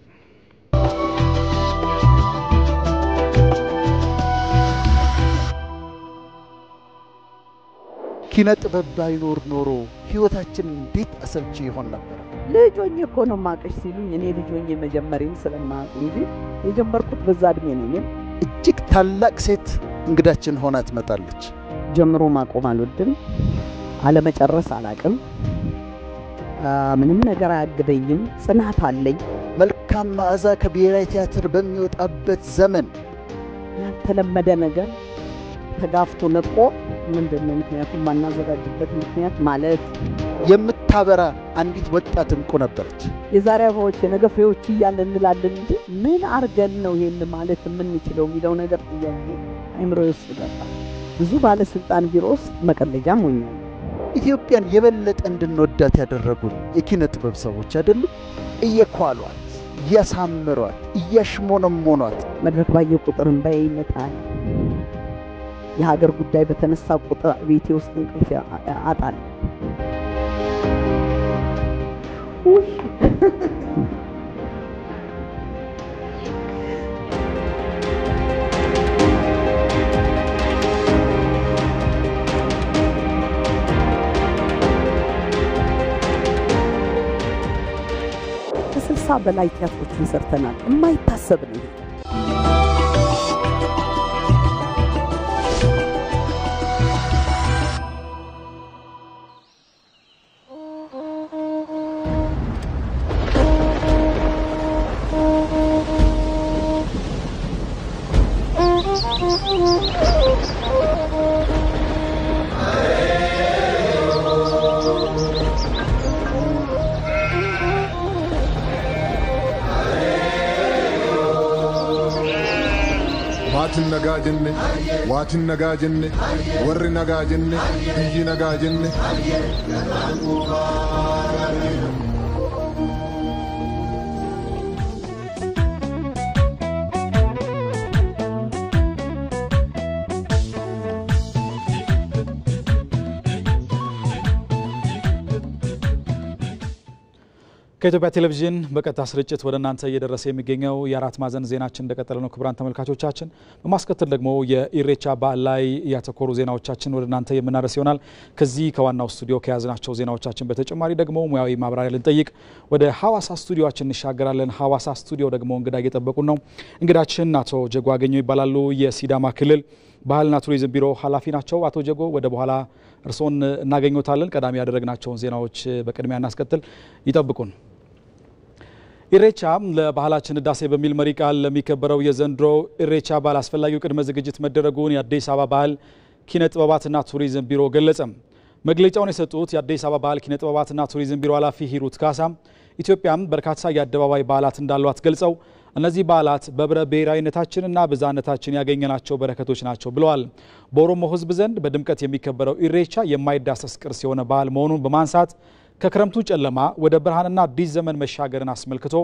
ኪነ ጥበብ ባይኖር ኖሮ ህይወታችን እንዴት አሰልቺ ይሆን ነበር። ልጆኝ እኮ ነው ማቀሽ ሲሉኝ እኔ ልጆኝ መጀመሪያን ስለማውቅ እንጂ የጀመርኩት በዛ እድሜ ነው። እጅግ ታላቅ ሴት እንግዳችን ሆና ትመጣለች። ጀምሮ ማቆም አልወድም፣ አለመጨረስ አላቅም። ምንም ነገር አያግደኝም፣ ጽናት አለኝ። መልካም መዓዛ ከብሔራዊ ቲያትር በሚወጣበት ዘመን ያልተለመደ ነገር ተጋፍቶ ነቆ ምንድነው ምክንያቱም ማናዘጋጅበት ምክንያት ማለት የምታበራ አንዲት ወጣት እንቁ ነበረች። የዛሬ አበቦች የነገ ፍሬዎች እያልን እንላለን እንጂ ምን አርገን ነው ይሄን ማለት የምንችለው የሚለው ነገር ጥያቄ አይምሮ ውስጥ ገባ። ብዙ ባለስልጣን ቢሮ ውስጥ መቀለጃም ሆኛል። ኢትዮጵያን የበለጠ እንድንወዳት ያደረጉን የኪነ ጥበብ ሰዎች አይደሉ? እየኳሏት፣ እያሳምሯት፣ እያሽሞነሞኗት መድረክ ባየ ቁጥር እንባዬ ይመጣል። የሀገር ጉዳይ በተነሳ ቁጥር ቤቴ ውስጥ እንቅልፍ አጣል። ከ60 በላይ ቲያትሮችን ሰርተናል። የማይታሰብ ነው። waatin nagaa jenne warri nagaa jenne biyyi nagaa jenne ከኢትዮጵያ ቴሌቪዥን በቀጥታ ስርጭት ወደ እናንተ እየደረሰ የሚገኘው የአራት ማዕዘን ዜናችን እንደቀጠለ ነው። ክቡራን ተመልካቾቻችን በማስከተል ደግሞ የኢሬቻ በዓል ላይ ያተኮሩ ዜናዎቻችን ወደ እናንተ የምናደርስ ይሆናል። ከዚህ ከዋናው ስቱዲዮ ከያዝናቸው ዜናዎቻችን በተጨማሪ ደግሞ ሙያዊ ማብራሪያ ልንጠይቅ ወደ ሐዋሳ ስቱዲዮአችን እንሻገራለን። ሐዋሳ ስቱዲዮ ደግሞ እንግዳ እየጠበቁን ነው። እንግዳችን አቶ ጀጎ አገኘው ይባላሉ። የሲዳማ ክልል ባህልና ቱሪዝም ቢሮ ኃላፊ ናቸው። አቶ ጀጎ ወደ በኋላ እርስዎን እናገኙታለን። ቀዳሚ ያደረግናቸውን ዜናዎች በቅድሚያ እናስከትል፣ ይጠብቁን። ኢሬቻ ለባህላችን ህዳሴ በሚል መሪ ቃል ለሚከበረው የዘንድሮ ኢሬቻ በዓል አስፈላጊው ቅድመ ዝግጅት መደረጉን የአዲስ አበባ ባህል ኪነ ጥበባትና ቱሪዝም ቢሮ ገለጸ። መግለጫውን የሰጡት የአዲስ አበባ ባህል ኪነ ጥበባትና ቱሪዝም ቢሮ ኃላፊ ሂሩት ካሳ ኢትዮጵያም በርካታ የአደባባይ በዓላት እንዳሏት ገልጸው እነዚህ በዓላት በህብረ ብሔራዊነታችንና ብዝሃነታችን ያገኘናቸው በረከቶች ናቸው ብለዋል። በኦሮሞ ህዝብ ዘንድ በድምቀት የሚከበረው ኢሬቻ የማይዳሰስ ቅርስ የሆነ በዓል መሆኑን በማንሳት ከክረምቱ ጨለማ ወደ ብርሃንና አዲስ ዘመን መሻገርን አስመልክቶ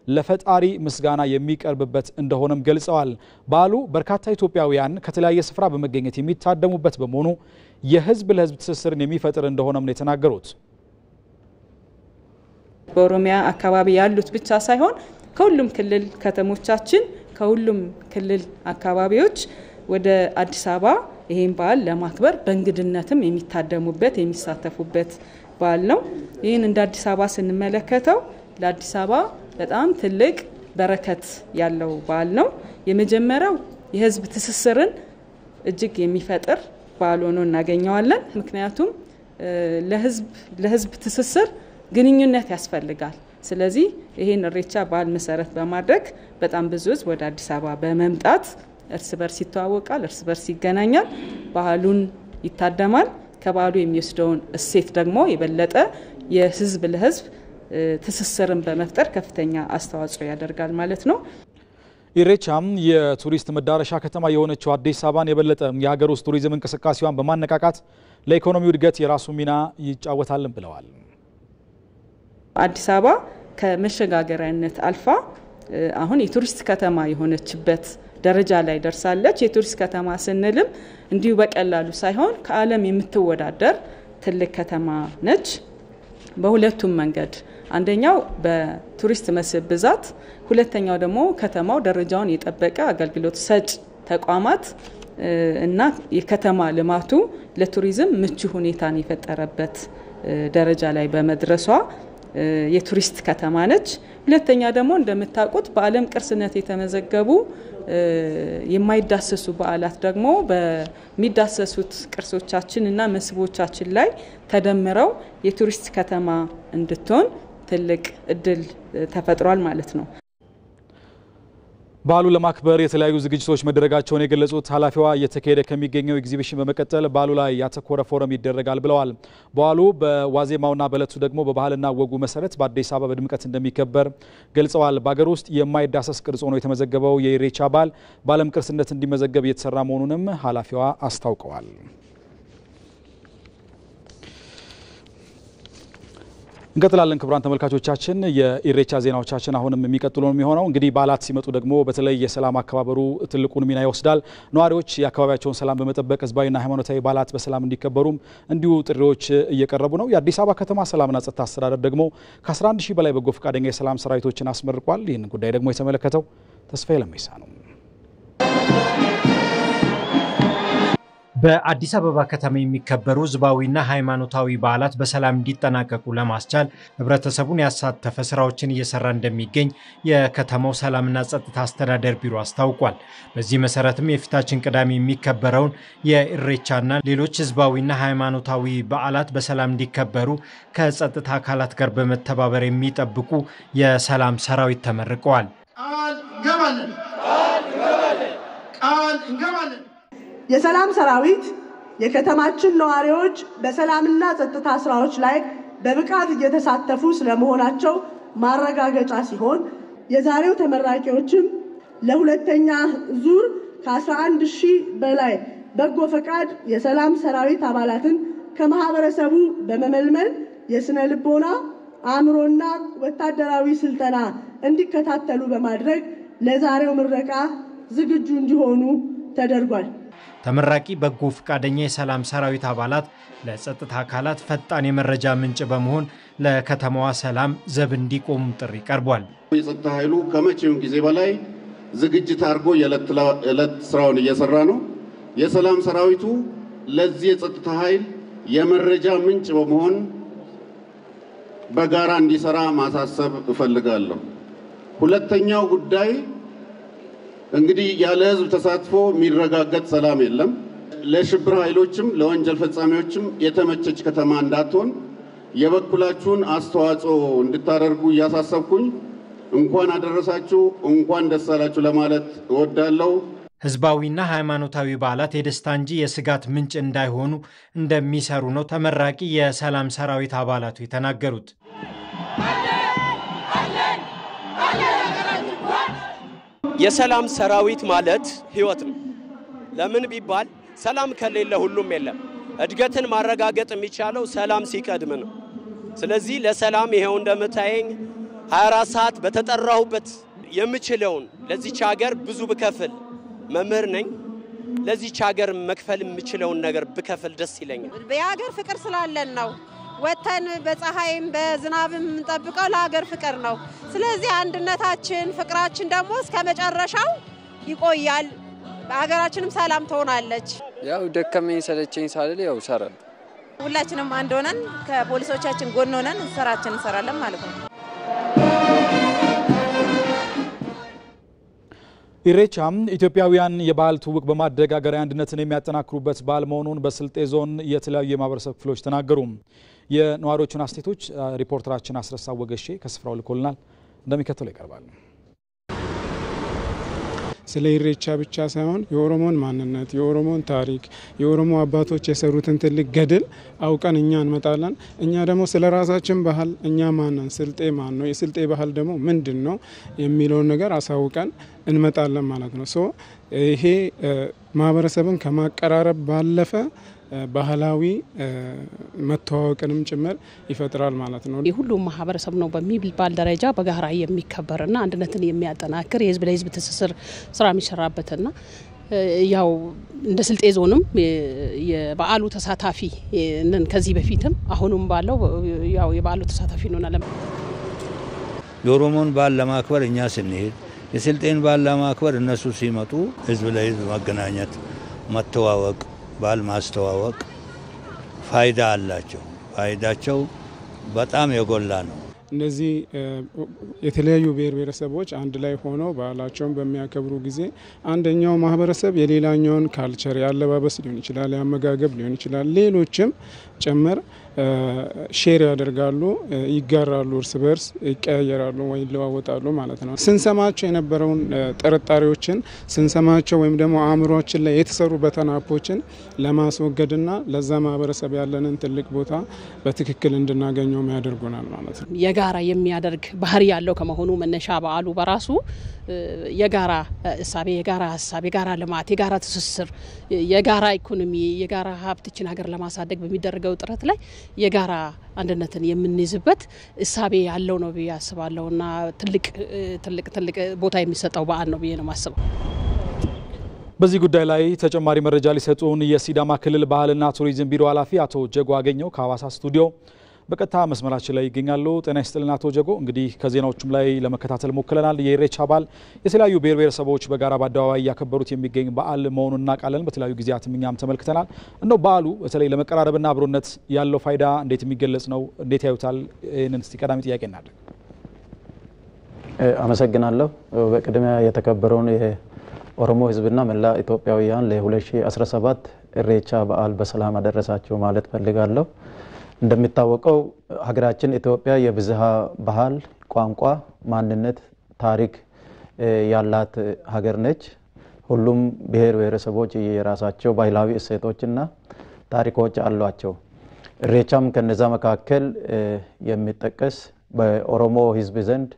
ለፈጣሪ ምስጋና የሚቀርብበት እንደሆነም ገልጸዋል። በዓሉ በርካታ ኢትዮጵያውያን ከተለያየ ስፍራ በመገኘት የሚታደሙበት በመሆኑ የህዝብ ለህዝብ ትስስርን የሚፈጥር እንደሆነም ነው የተናገሩት። በኦሮሚያ አካባቢ ያሉት ብቻ ሳይሆን ከሁሉም ክልል ከተሞቻችን ከሁሉም ክልል አካባቢዎች ወደ አዲስ አበባ ይሄን በዓል ለማክበር በእንግድነትም የሚታደሙበት የሚሳተፉበት በዓል ነው። ይህን እንደ አዲስ አበባ ስንመለከተው ለአዲስ አበባ በጣም ትልቅ በረከት ያለው በዓል ነው። የመጀመሪያው የህዝብ ትስስርን እጅግ የሚፈጥር በዓል ሆኖ እናገኘዋለን። ምክንያቱም ለህዝብ ትስስር ግንኙነት ያስፈልጋል። ስለዚህ ይሄን ኢሬቻ በዓል መሰረት በማድረግ በጣም ብዙ ህዝብ ወደ አዲስ አበባ በመምጣት እርስ በርስ ይተዋወቃል፣ እርስ በርስ ይገናኛል፣ ባህሉን ይታደማል። ከባህሉ የሚወስደውን እሴት ደግሞ የበለጠ የህዝብ ለህዝብ ትስስርን በመፍጠር ከፍተኛ አስተዋጽኦ ያደርጋል ማለት ነው። ኢሬቻም የቱሪስት መዳረሻ ከተማ የሆነችው አዲስ አበባን የበለጠ የሀገር ውስጥ ቱሪዝም እንቅስቃሴዋን በማነቃቃት ለኢኮኖሚው እድገት የራሱ ሚና ይጫወታልን ብለዋል። አዲስ አበባ ከመሸጋገሪያነት አልፋ አሁን የቱሪስት ከተማ የሆነችበት ደረጃ ላይ ደርሳለች። የቱሪስት ከተማ ስንልም እንዲሁ በቀላሉ ሳይሆን ከዓለም የምትወዳደር ትልቅ ከተማ ነች። በሁለቱም መንገድ አንደኛው በቱሪስት መስህብ ብዛት፣ ሁለተኛው ደግሞ ከተማው ደረጃውን የጠበቀ አገልግሎት ሰጭ ተቋማት እና የከተማ ልማቱ ለቱሪዝም ምቹ ሁኔታን የፈጠረበት ደረጃ ላይ በመድረሷ የቱሪስት ከተማ ነች። ሁለተኛ ደግሞ እንደምታውቁት በዓለም ቅርስነት የተመዘገቡ የማይዳሰሱ በዓላት ደግሞ በሚዳሰሱት ቅርሶቻችን እና መስህቦቻችን ላይ ተደምረው የቱሪስት ከተማ እንድትሆን ትልቅ እድል ተፈጥሯል ማለት ነው። በዓሉ ለማክበር የተለያዩ ዝግጅቶች መደረጋቸውን የገለጹት ኃላፊዋ እየተካሄደ ከሚገኘው ኤግዚቢሽን በመቀጠል በዓሉ ላይ ያተኮረ ፎረም ይደረጋል ብለዋል። በዓሉ በዋዜማውና በዕለቱ ደግሞ በባህልና ወጉ መሰረት በአዲስ አበባ በድምቀት እንደሚከበር ገልጸዋል። በሀገር ውስጥ የማይዳሰስ ቅርጽ ሆኖ የተመዘገበው የኢሬቻ በዓል በዓለም ቅርስነት እንዲመዘገብ እየተሰራ መሆኑንም ኃላፊዋ አስታውቀዋል። እንቀጥላለን። ክቡራን ተመልካቾቻችን የኢሬቻ ዜናዎቻችን አሁንም የሚቀጥሉ ነው የሚሆነው። እንግዲህ በዓላት ሲመጡ ደግሞ በተለይ የሰላም አከባበሩ ትልቁን ሚና ይወስዳል። ነዋሪዎች የአካባቢያቸውን ሰላም በመጠበቅ ህዝባዊና ሃይማኖታዊ በዓላት በሰላም እንዲከበሩም እንዲሁ ጥሪዎች እየቀረቡ ነው። የአዲስ አበባ ከተማ ሰላምና ጸጥታ አስተዳደር ደግሞ ከ11 ሺህ በላይ በጎ ፈቃደኛ የሰላም ሰራዊቶችን አስመርቋል። ይህን ጉዳይ ደግሞ የተመለከተው ተስፋዬ ለሜሳ ነው። በአዲስ አበባ ከተማ የሚከበሩ ህዝባዊና ሃይማኖታዊ በዓላት በሰላም እንዲጠናቀቁ ለማስቻል ህብረተሰቡን ያሳተፈ ስራዎችን እየሰራ እንደሚገኝ የከተማው ሰላምና ጸጥታ አስተዳደር ቢሮ አስታውቋል። በዚህ መሰረትም የፊታችን ቅዳሜ የሚከበረውን የኢሬቻና ሌሎች ህዝባዊና ሃይማኖታዊ በዓላት በሰላም እንዲከበሩ ከጸጥታ አካላት ጋር በመተባበር የሚጠብቁ የሰላም ሰራዊት ተመርቀዋል። የሰላም ሰራዊት የከተማችን ነዋሪዎች በሰላምና ጸጥታ ስራዎች ላይ በብቃት እየተሳተፉ ስለመሆናቸው ማረጋገጫ ሲሆን የዛሬው ተመራቂዎችም ለሁለተኛ ዙር ከ11 ሺህ በላይ በጎ ፈቃድ የሰላም ሰራዊት አባላትን ከማህበረሰቡ በመመልመል የስነ ልቦና አእምሮና ወታደራዊ ስልጠና እንዲከታተሉ በማድረግ ለዛሬው ምረቃ ዝግጁ እንዲሆኑ ተደርጓል። ተመራቂ በጎ ፈቃደኛ የሰላም ሰራዊት አባላት ለጸጥታ አካላት ፈጣን የመረጃ ምንጭ በመሆን ለከተማዋ ሰላም ዘብ እንዲቆሙ ጥሪ ቀርቧል። የጸጥታ ኃይሉ ከመቼውም ጊዜ በላይ ዝግጅት አድርጎ የዕለት ስራውን እየሰራ ነው። የሰላም ሰራዊቱ ለዚህ የጸጥታ ኃይል የመረጃ ምንጭ በመሆን በጋራ እንዲሰራ ማሳሰብ እፈልጋለሁ። ሁለተኛው ጉዳይ እንግዲህ ያለ ህዝብ ተሳትፎ የሚረጋገጥ ሰላም የለም። ለሽብር ኃይሎችም ለወንጀል ፈጻሚዎችም የተመቸች ከተማ እንዳትሆን የበኩላችሁን አስተዋጽኦ እንድታደርጉ እያሳሰብኩኝ እንኳን አደረሳችሁ እንኳን ደስ አላችሁ ለማለት እወዳለሁ። ህዝባዊና ሃይማኖታዊ በዓላት የደስታ እንጂ የስጋት ምንጭ እንዳይሆኑ እንደሚሰሩ ነው ተመራቂ የሰላም ሰራዊት አባላቱ የተናገሩት። የሰላም ሰራዊት ማለት ህይወት ነው። ለምን ቢባል ሰላም ከሌለ ሁሉም የለም። እድገትን ማረጋገጥ የሚቻለው ሰላም ሲቀድም ነው። ስለዚህ ለሰላም ይሄው እንደምታየኝ 24 ሰዓት በተጠራሁበት የምችለውን ለዚች ሀገር ብዙ ብከፍል መምህር ነኝ። ለዚች ሀገር መክፈል የምችለውን ነገር ብከፍል ደስ ይለኛል። በሀገር ፍቅር ስላለን ነው። ወተን በፀሐይም በዝናብም እንጠብቀው ለሀገር ፍቅር ነው። ስለዚህ አንድነታችን ፍቅራችን ደግሞ እስከመጨረሻው ይቆያል። ሀገራችንም ሰላም ትሆናለች። ያው ደከመኝ ሰለቸኝ ሳልል ያው ሰራል። ሁላችንም አንድ ሆነን ከፖሊሶቻችን ጎን ሆነን ስራችን እንሰራለን ማለት ነው። ኢሬቻ ኢትዮጵያውያን የባህል ትውውቅ በማድረግ ሀገራዊ አንድነትን የሚያጠናክሩበት በዓል መሆኑን በስልጤ ዞን የተለያዩ የማህበረሰብ ክፍሎች ተናገሩ። የነዋሪዎቹን አስተያየቶች ሪፖርተራችን አስረሳ ወገሼ ከስፍራው ልኮልናል፣ እንደሚከተለው ይቀርባል። ስለ ኢሬቻ ብቻ ሳይሆን የኦሮሞን ማንነት፣ የኦሮሞን ታሪክ፣ የኦሮሞ አባቶች የሰሩትን ትልቅ ገድል አውቀን እኛ እንመጣለን። እኛ ደግሞ ስለ ራሳችን ባህል እኛ ማንነን፣ ስልጤ ማን ነው፣ የስልጤ ባህል ደግሞ ምንድነው የሚለውን ነገር አሳውቀን እንመጣለን ማለት ነው። ሶ ይሄ ማህበረሰብን ከማቀራረብ ባለፈ ባህላዊ መተዋወቅንም ጭምር ይፈጥራል ማለት ነው። የሁሉም ማህበረሰብ ነው በሚባል ደረጃ በጋራ የሚከበርና አንድነትን የሚያጠናክር የህዝብ ለህዝብ ትስስር ስራ የሚሰራበትና ያው እንደ ስልጤ ዞንም የበዓሉ ተሳታፊ ነን። ከዚህ በፊትም አሁንም ባለው ያው የበዓሉ ተሳታፊ ነን። የኦሮሞን በዓል ለማክበር እኛ ስንሄድ የስልጤን በዓል ለማክበር እነሱ ሲመጡ ህዝብ ለህዝብ መገናኘት፣ መተዋወቅ፣ በዓል ማስተዋወቅ ፋይዳ አላቸው። ፋይዳቸው በጣም የጎላ ነው። እነዚህ የተለያዩ ብሔር ብሔረሰቦች አንድ ላይ ሆነው በዓላቸውን በሚያከብሩ ጊዜ አንደኛው ማህበረሰብ የሌላኛውን ካልቸር ያለባበስ ሊሆን ይችላል፣ ያመጋገብ ሊሆን ይችላል፣ ሌሎችም ጭምር ሼር ያደርጋሉ፣ ይጋራሉ፣ እርስ በርስ ይቀያየራሉ ወይ ይለዋወጣሉ ማለት ነው። ስንሰማቸው የነበረውን ጥርጣሬዎችን ስንሰማቸው ወይም ደግሞ አእምሮአችን ላይ የተሰሩ በተናፖችን ለማስወገድና ለዛ ማህበረሰብ ያለንን ትልቅ ቦታ በትክክል እንድናገኘው ያደርጉናል ማለት ነው። የጋራ የሚያደርግ ባህሪ ያለው ከመሆኑ መነሻ በዓሉ በራሱ የጋራ እሳቤ፣ የጋራ ሀሳብ፣ የጋራ ልማት፣ የጋራ ትስስር፣ የጋራ ኢኮኖሚ፣ የጋራ ሀብትችን ሀገር ለማሳደግ በሚደረገው ጥረት ላይ የጋራ አንድነትን የምንይዝበት እሳቤ ያለው ነው ብዬ አስባለሁና ትልቅ ቦታ የሚሰጠው በዓል ነው ብዬ ነው ማስበው። በዚህ ጉዳይ ላይ ተጨማሪ መረጃ ሊሰጡን የሲዳማ ክልል ባህልና ቱሪዝም ቢሮ ኃላፊ አቶ ጀጎ አገኘው ከሐዋሳ ስቱዲዮ በቀጥታ መስመራችን ላይ ይገኛሉ። ጤና ይስጥልን አቶ ጀጎ። እንግዲህ ከዜናዎቹም ላይ ለመከታተል ሞክረናል። የኢሬቻ በዓል የተለያዩ ብሔር ብሔረሰቦች በጋራ በአደባባይ ያከበሩት የሚገኝ በዓል መሆኑን እናውቃለን። በተለያዩ ጊዜያትም እኛም ተመልክተናል። እንደው በዓሉ በተለይ ለመቀራረብና አብሮነት ያለው ፋይዳ እንዴት የሚገለጽ ነው? እንዴት ያዩታል? ይህንን እስቲ ቀዳሚ ጥያቄ እናድርግ። አመሰግናለሁ። በቅድሚያ የተከበረውን የኦሮሞ ሕዝብና መላ ኢትዮጵያውያን ለ2017 ኢሬቻ በዓል በሰላም አደረሳችሁ ማለት ፈልጋለሁ። እንደሚታወቀው ሀገራችን ኢትዮጵያ የብዝሃ ባህል፣ ቋንቋ፣ ማንነት፣ ታሪክ ያላት ሀገር ነች። ሁሉም ብሔር ብሔረሰቦች የራሳቸው ባህላዊ እሴቶችና ታሪኮች አሏቸው። ኢሬቻም ከነዛ መካከል የሚጠቀስ በኦሮሞ ሕዝብ ዘንድ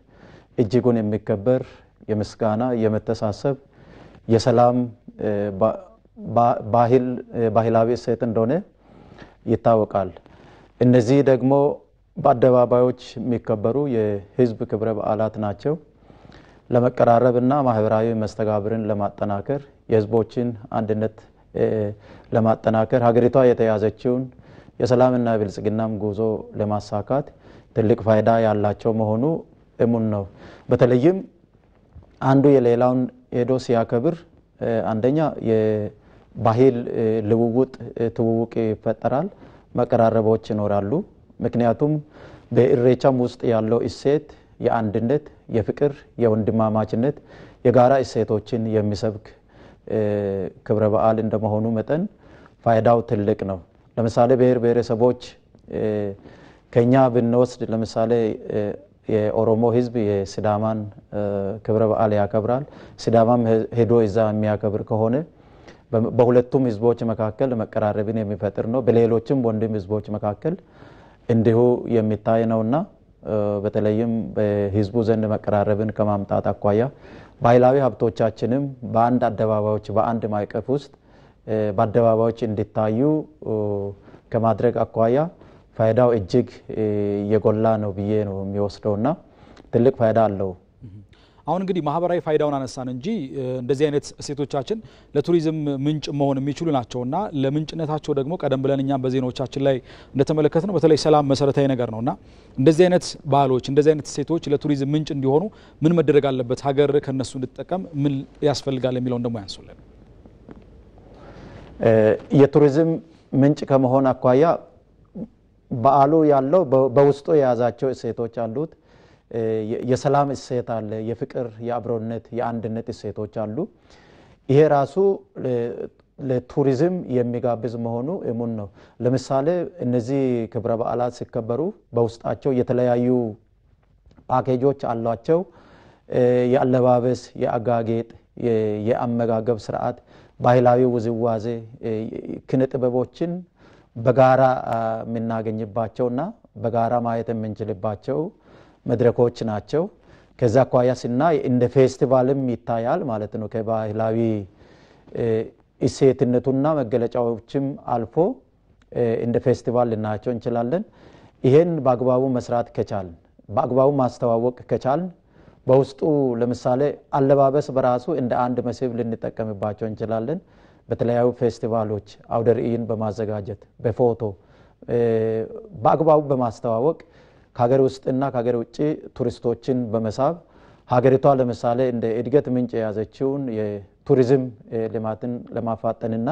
እጅጉን የሚከበር የምስጋና፣ የመተሳሰብ፣ የሰላም ባህላዊ እሴት እንደሆነ ይታወቃል። እነዚህ ደግሞ በአደባባዮች የሚከበሩ የህዝብ ክብረ በዓላት ናቸው። ለመቀራረብና ማህበራዊ መስተጋብርን ለማጠናከር የህዝቦችን አንድነት ለማጠናከር ሀገሪቷ የተያዘችውን የሰላምና የብልጽግናም ጉዞ ለማሳካት ትልቅ ፋይዳ ያላቸው መሆኑ እሙን ነው። በተለይም አንዱ የሌላውን ሄዶ ሲያከብር አንደኛ የባህል ልውውጥ ትውውቅ ይፈጠራል፣ መቀራረቦች ይኖራሉ። ምክንያቱም በኢሬቻም ውስጥ ያለው እሴት የአንድነት፣ የፍቅር የወንድማማችነት የጋራ እሴቶችን የሚሰብክ ክብረ በዓል እንደመሆኑ መጠን ፋይዳው ትልቅ ነው። ለምሳሌ ብሔር ብሔረሰቦች ከኛ ብንወስድ ለምሳሌ የኦሮሞ ህዝብ የሲዳማን ክብረ በዓል ያከብራል። ሲዳማም ሄዶ እዛ የሚያከብር ከሆነ በሁለቱም ህዝቦች መካከል መቀራረብን የሚፈጥር ነው። በሌሎችም ወንድም ህዝቦች መካከል እንዲሁ የሚታይ ነውና በተለይም በህዝቡ ዘንድ መቀራረብን ከማምጣት አኳያ ባህላዊ ሀብቶቻችንም በአንድ አደባባዮች በአንድ ማዕቀፍ ውስጥ በአደባባዮች እንዲታዩ ከማድረግ አኳያ ፋይዳው እጅግ የጎላ ነው ብዬ ነው የሚወስደውና ትልቅ ፋይዳ አለው። አሁን እንግዲህ ማህበራዊ ፋይዳውን አነሳን እንጂ እንደዚህ አይነት እሴቶቻችን ለቱሪዝም ምንጭ መሆን የሚችሉ ናቸውና ለምንጭነታቸው ደግሞ ቀደም ብለን እኛም በዜናዎቻችን ላይ እንደተመለከትነው በተለይ ሰላም መሰረታዊ ነገር ነውና እንደዚህ አይነት ባህሎች እንደዚህ አይነት እሴቶች ለቱሪዝም ምንጭ እንዲሆኑ ምን መደረግ አለበት? ሀገር ከነሱ እንድትጠቀም ምን ያስፈልጋል የሚለውን ደግሞ ያንሱልን። የቱሪዝም ምንጭ ከመሆን አኳያ በዓሉ ያለው በውስጡ የያዛቸው እሴቶች አሉት። የሰላም እሴት አለ፣ የፍቅር የአብሮነት የአንድነት እሴቶች አሉ። ይሄ ራሱ ለቱሪዝም የሚጋብዝ መሆኑ እሙን ነው። ለምሳሌ እነዚህ ክብረ በዓላት ሲከበሩ በውስጣቸው የተለያዩ ፓኬጆች አሏቸው። የአለባበስ፣ የአጋጌጥ፣ የአመጋገብ ስርዓት፣ ባህላዊ ውዝዋዜ፣ ኪነ ጥበቦችን በጋራ የምናገኝባቸውና በጋራ ማየት የምንችልባቸው መድረኮች ናቸው። ከዛ አኳያ ስናይ እንደ ፌስቲቫልም ይታያል ማለት ነው። ከባህላዊ እሴትነቱና መገለጫዎችም አልፎ እንደ ፌስቲቫል ልናያቸው እንችላለን። ይሄን በአግባቡ መስራት ከቻልን በአግባቡ ማስተዋወቅ ከቻልን በውስጡ ለምሳሌ አለባበስ በራሱ እንደ አንድ መስህብ ልንጠቀምባቸው እንችላለን። በተለያዩ ፌስቲቫሎች አውደ ርዕይን በማዘጋጀት በፎቶ በአግባቡ በማስተዋወቅ ከሀገር ውስጥና ከሀገር ውጭ ቱሪስቶችን በመሳብ ሀገሪቷ ለምሳሌ እንደ እድገት ምንጭ የያዘችውን የቱሪዝም ልማትን ለማፋጠንና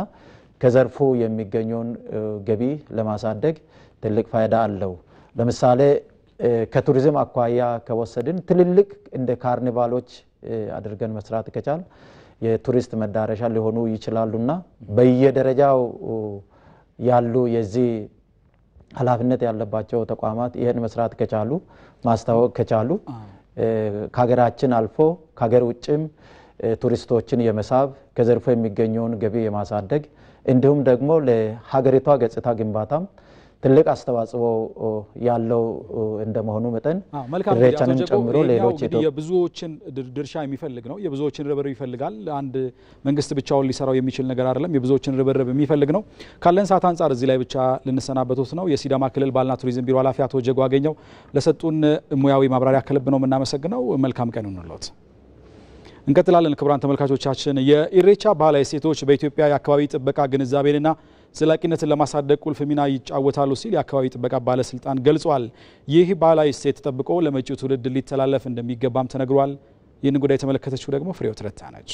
ከዘርፉ የሚገኘውን ገቢ ለማሳደግ ትልቅ ፋይዳ አለው። ለምሳሌ ከቱሪዝም አኳያ ከወሰድን ትልልቅ እንደ ካርኒቫሎች አድርገን መስራት ከቻል የቱሪስት መዳረሻ ሊሆኑ ይችላሉና በየደረጃው ያሉ የዚህ ኃላፊነት ያለባቸው ተቋማት ይሄን መስራት ከቻሉ ማስተዋወቅ ከቻሉ ከሀገራችን አልፎ ከሀገር ውጭም ቱሪስቶችን የመሳብ ከዘርፉ የሚገኘውን ገቢ የማሳደግ እንዲሁም ደግሞ ለሀገሪቷ ገጽታ ግንባታም ትልቅ አስተዋጽኦ ያለው እንደመሆኑ መጠን ኢሬቻንን ጨምሮ ሌሎች የብዙዎችን ድርሻ የሚፈልግ ነው። የብዙዎችን ርብርብ ይፈልጋል። አንድ መንግስት ብቻውን ሊሰራው የሚችል ነገር አይደለም። የብዙዎችን ርብርብ የሚፈልግ ነው። ካለን ሰዓት አንጻር እዚህ ላይ ብቻ ልንሰናበቱት ነው። የሲዳማ ክልል ባህልና ቱሪዝም ቢሮ ኃላፊ አቶ ጀጎ አገኘው ለሰጡን ሙያዊ ማብራሪያ ከልብ ነው የምናመሰግነው። መልካም ቀን ይሁንልዎት። እንቀጥላለን። ክቡራን ተመልካቾቻችን የኢሬቻ ባህላዊ እሴቶች በኢትዮጵያ የአካባቢ ጥበቃ ግንዛቤንና ዘላቂነትን ለማሳደግ ቁልፍ ሚና ይጫወታሉ ሲል የአካባቢ ጥበቃ ባለስልጣን ገልጿል። ይህ ባህላዊ እሴት ተጠብቆ ለመጪው ትውልድ ሊተላለፍ እንደሚገባም ተነግሯል። ይህን ጉዳይ የተመለከተችው ደግሞ ፍሬው ትረታ ነች።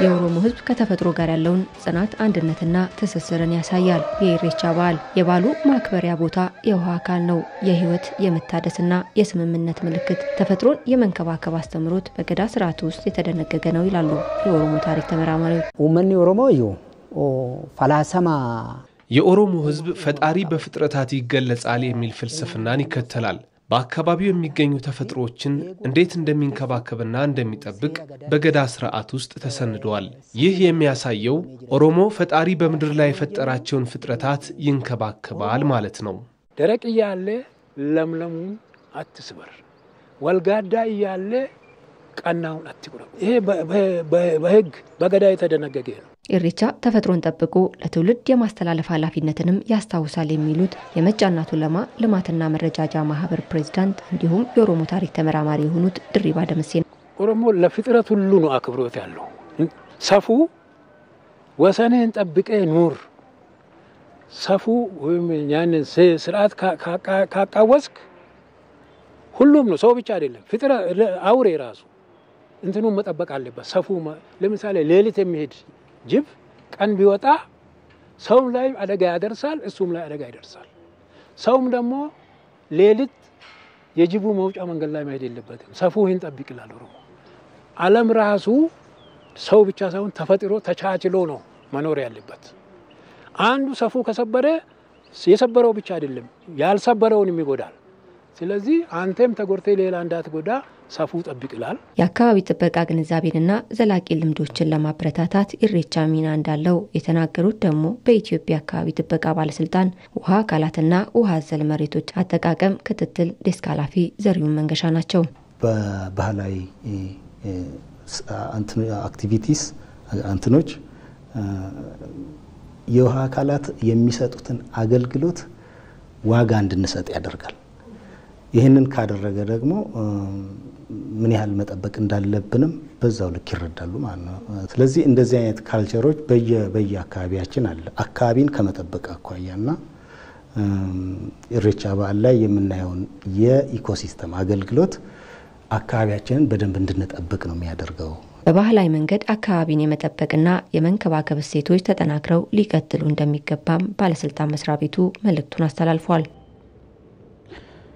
የኦሮሞ ሕዝብ ከተፈጥሮ ጋር ያለውን ጽናት አንድነትና ትስስርን ያሳያል። የኢሬቻ በዓል የበዓሉ ማክበሪያ ቦታ የውሃ አካል ነው። የህይወት የመታደስና የስምምነት ምልክት፣ ተፈጥሮን የመንከባከብ አስተምሮት በገዳ ስርዓት ውስጥ የተደነገገ ነው ይላሉ የኦሮሞ ታሪክ ተመራማሪዎች። ኡመኒ ኦሮሞ ፈላሰማ የኦሮሞ ሕዝብ ፈጣሪ በፍጥረታት ይገለጻል የሚል ፍልስፍናን ይከተላል። በአካባቢው የሚገኙ ተፈጥሮዎችን እንዴት እንደሚንከባከብና እንደሚጠብቅ በገዳ ስርዓት ውስጥ ተሰንዷል። ይህ የሚያሳየው ኦሮሞ ፈጣሪ በምድር ላይ የፈጠራቸውን ፍጥረታት ይንከባከባል ማለት ነው። ደረቅ እያለ ለምለሙን አትስበር፣ ወልጋዳ እያለ ቀናውን አትቁረጥ። ይሄ በህግ በገዳ የተደነገገ ነው። ኢሬቻ ተፈጥሮን ጠብቆ ለትውልድ የማስተላለፍ ኃላፊነትንም ያስታውሳል የሚሉት የመጫና ቱለማ ልማትና መረጃጃ ማህበር ፕሬዝዳንት እንዲሁም የኦሮሞ ታሪክ ተመራማሪ የሆኑት ድሪባ ደምሴ ኦሮሞ ለፍጥረት ሁሉ ነው አክብሮት ያለው። ሰፉ ወሰኔን ጠብቀ ኑር፣ ሰፉ ወይም ያንን ስርዓት ካቃወስክ ሁሉም ነው፣ ሰው ብቻ አይደለም፣ ፍጥረት አውሬ ራሱ እንትኑን መጠበቅ አለበት። ሰፉ ለምሳሌ ሌሊት የሚሄድ ጅብ ቀን ቢወጣ ሰውም ላይ አደጋ ያደርሳል፣ እሱም ላይ አደጋ ይደርሳል። ሰውም ደግሞ ሌሊት የጅቡ መውጫ መንገድ ላይ መሄድ የለበትም። ሰፉ ይህን ጠብቅ ይላል ኦሮሞ። ዓለም ራሱ ሰው ብቻ ሳይሆን ተፈጥሮ ተቻችሎ ነው መኖር ያለበት። አንዱ ሰፉ ከሰበረ የሰበረው ብቻ አይደለም ያልሰበረውንም ይጎዳል። ስለዚህ አንተም ተጎርቴ ሌላ እንዳትጎዳ ሰፉ ጠብቅ ይላል። የአካባቢ ጥበቃ ግንዛቤንና ዘላቂ ልምዶችን ለማበረታታት ኢሬቻ ሚና እንዳለው የተናገሩት ደግሞ በኢትዮጵያ አካባቢ ጥበቃ ባለስልጣን ውሃ አካላትና ውሃ አዘል መሬቶች አጠቃቀም ክትትል ዴስክ ኃላፊ ዘሪሁን መንገሻ ናቸው። በባህላዊ አክቲቪቲስ አንትኖች የውሃ አካላት የሚሰጡትን አገልግሎት ዋጋ እንድንሰጥ ያደርጋል። ይህንን ካደረገ ደግሞ ምን ያህል መጠበቅ እንዳለብንም በዛው ልክ ይረዳሉ ማለት ነው። ስለዚህ እንደዚህ አይነት ካልቸሮች በየአካባቢያችን አለ። አካባቢን ከመጠበቅ አኳያና ኢሬቻ በዓል ላይ የምናየውን የኢኮሲስተም አገልግሎት አካባቢያችንን በደንብ እንድንጠብቅ ነው የሚያደርገው። በባህላዊ መንገድ አካባቢን የመጠበቅና የመንከባከብ እሴቶች ተጠናክረው ሊቀጥሉ እንደሚገባም ባለስልጣን መስሪያ ቤቱ መልእክቱን አስተላልፏል።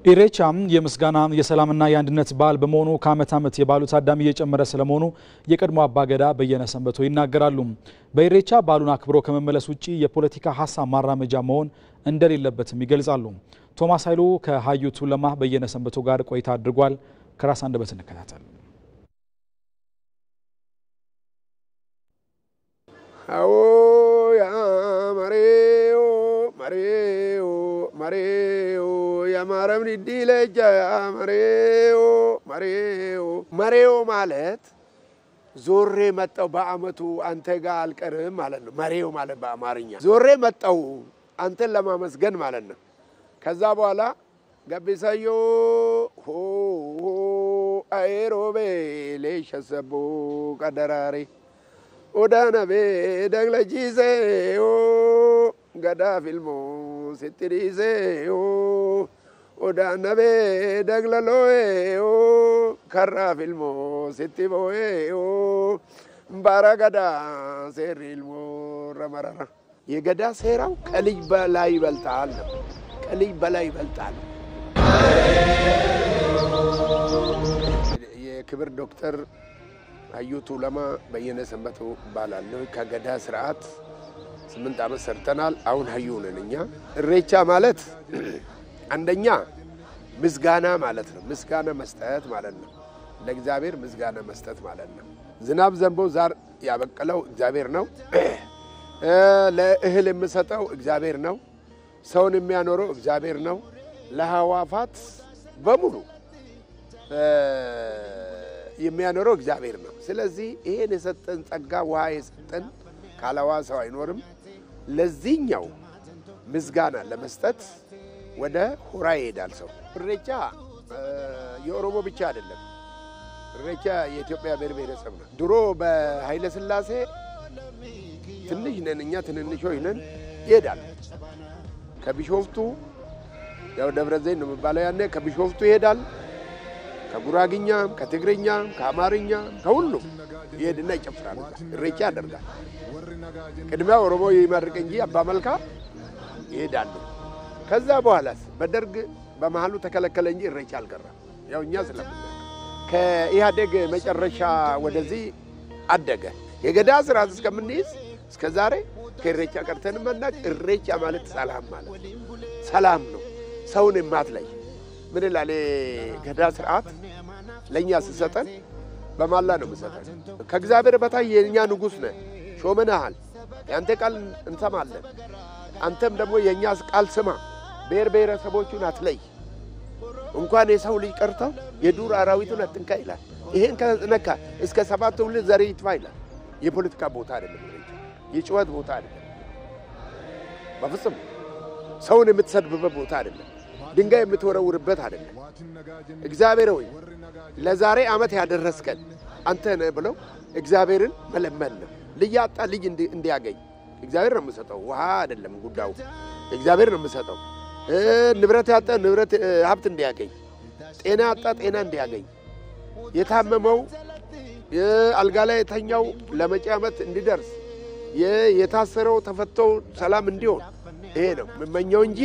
ኢሬቻም የምስጋና የሰላምና የአንድነት በዓል በመሆኑ ከዓመት ዓመት የበዓሉ ታዳሚ እየጨመረ ስለመሆኑ የቀድሞ አባገዳ በየነ ሰንበቶ ይናገራሉ። በኢሬቻ በዓሉን አክብሮ ከመመለስ ውጪ የፖለቲካ ሀሳብ ማራመጃ መሆን እንደሌለበትም ይገልጻሉ። ቶማስ ኃይሉ ከሀዩ ቱለማ በየነ ሰንበቶ ጋር ቆይታ አድርጓል። ከራስ አንደበት እንከታተል። አዎ ያ መሬው መሬው መሬው ያማረም ዲለጃ መሬው መሬው መሬው ማለት ዞሬ መጣው በአመቱ አንተ ጋር አልቀርም ማለት ነው። መሬው ማለት በአማርኛ ዞሬ መጣው አንተን ለማመስገን ማለት ነው። ከዛ በኋላ ገቢሳዮ ሆ አይሮቤ ለሸሰቦ ቀደራሪ ኦዳናቤ ደግለጂሴዮ ገዳ ፊልሞ ሲትሪሴዮ ኦዳናቤ ደግለሎዮ ከራ ፊልሞ ሲቲቦዮ ባራገዳ ሴሪልሞ ረመረራ የገዳ ሴራው ከልጅ በላይ ይበልጣል። ከልጅ በላይ ይበልጣል። የክብር ዶክተር ሀዩ ቱለማ በየነ ሰንበቶ ባላለሁ ከገዳ ስርዓት 8 ዓመት ሰርተናል። አሁን ሀዩ ነን እኛ። ኢሬቻ ማለት አንደኛ ምስጋና ማለት ነው። ምስጋና መስጠት ማለት ነው። ለእግዚአብሔር ምስጋና መስጠት ማለት ነው። ዝናብ ዘንቦ ዛር ያበቀለው እግዚአብሔር ነው። ለእህል የምሰጠው እግዚአብሔር ነው። ሰውን የሚያኖረው እግዚአብሔር ነው። ለሐዋፋት በሙሉ የሚያኖረው እግዚአብሔር ነው። ስለዚህ ይሄን የሰጠን ጸጋ ውሃ የሰጠን ካለዋ ሰው አይኖርም። ለዚህኛው ምስጋና ለመስጠት ወደ ሆራ ይሄዳል ሰው። ኢሬቻ የኦሮሞ ብቻ አይደለም። ኢሬቻ የኢትዮጵያ ብሔር ብሔረሰብ ነው። ድሮ በኃይለ ሥላሴ ትንሽ ነን እኛ ትንንሾች ነን ይሄዳል። ከቢሾፍቱ ያው ደብረ ዘይት ነው የሚባለው ያኔ ከቢሾፍቱ ይሄዳል። ከጉራግኛም ከትግርኛም ከአማርኛም ከሁሉም ይሄድና ይጨፍራል። ኢሬቻ ያደርጋል። ቅድሚያ ኦሮሞ ይመርቅ እንጂ አባ መልካ ይሄዳሉ። ከዛ በኋላስ በደርግ በመሃሉ ተከለከለ እንጂ ኢሬቻ አልቀረም። ያው እኛ ስለምናውቅ ከኢህአዴግ መጨረሻ ወደዚህ አደገ። የገዳ ስርዓት እስከምንይዝ እስከ ዛሬ ከኢሬቻ ቀርተን መናቅ። ኢሬቻ ማለት ሰላም ማለት ሰላም ነው። ሰውን የማትለይ ምን ይላል ገዳ ስርዓት ለኛ ሲሰጠን በማላ ነው የሚሰጠን። ከእግዚአብሔር በታይ የኛ ንጉስ ነህ ሾመናል። ያንተ ቃል እንሰማለን። አንተም ደግሞ የኛ ቃል ስማ። ብሔር ብሔረሰቦቹን አትለይ። እንኳን የሰው ልጅ ቀርተው የዱር አራዊቱን አትንካ ይላል። ይሄን ከነካ እስከ 7 ትውልድ ዘር ይጥፋ ይላል። የፖለቲካ ቦታ አይደለም። የጭወት ቦታ አይደለም። በፍጹም ሰውን የምትሰድብበት ቦታ አይደለም። ድንጋይ የምትወረውርበት አይደለም። እግዚአብሔር ሆይ ለዛሬ ዓመት ያደረስከን አንተ ነህ ብለው እግዚአብሔርን መለመን ነው። ልጅ ያጣ ልጅ እንዲያገኝ እግዚአብሔር ነው የሚሰጠው። ውሃ አይደለም ጉዳዩ፣ እግዚአብሔር ነው የሚሰጠው። ንብረት ያጣ ንብረት ሀብት እንዲያገኝ፣ ጤና ያጣ ጤና እንዲያገኝ፣ የታመመው አልጋ ላይ የተኛው ለመጪ ዓመት እንዲደርስ የታሰረው ተፈቶ ሰላም እንዲሆን ይሄ ነው የምመኘው እንጂ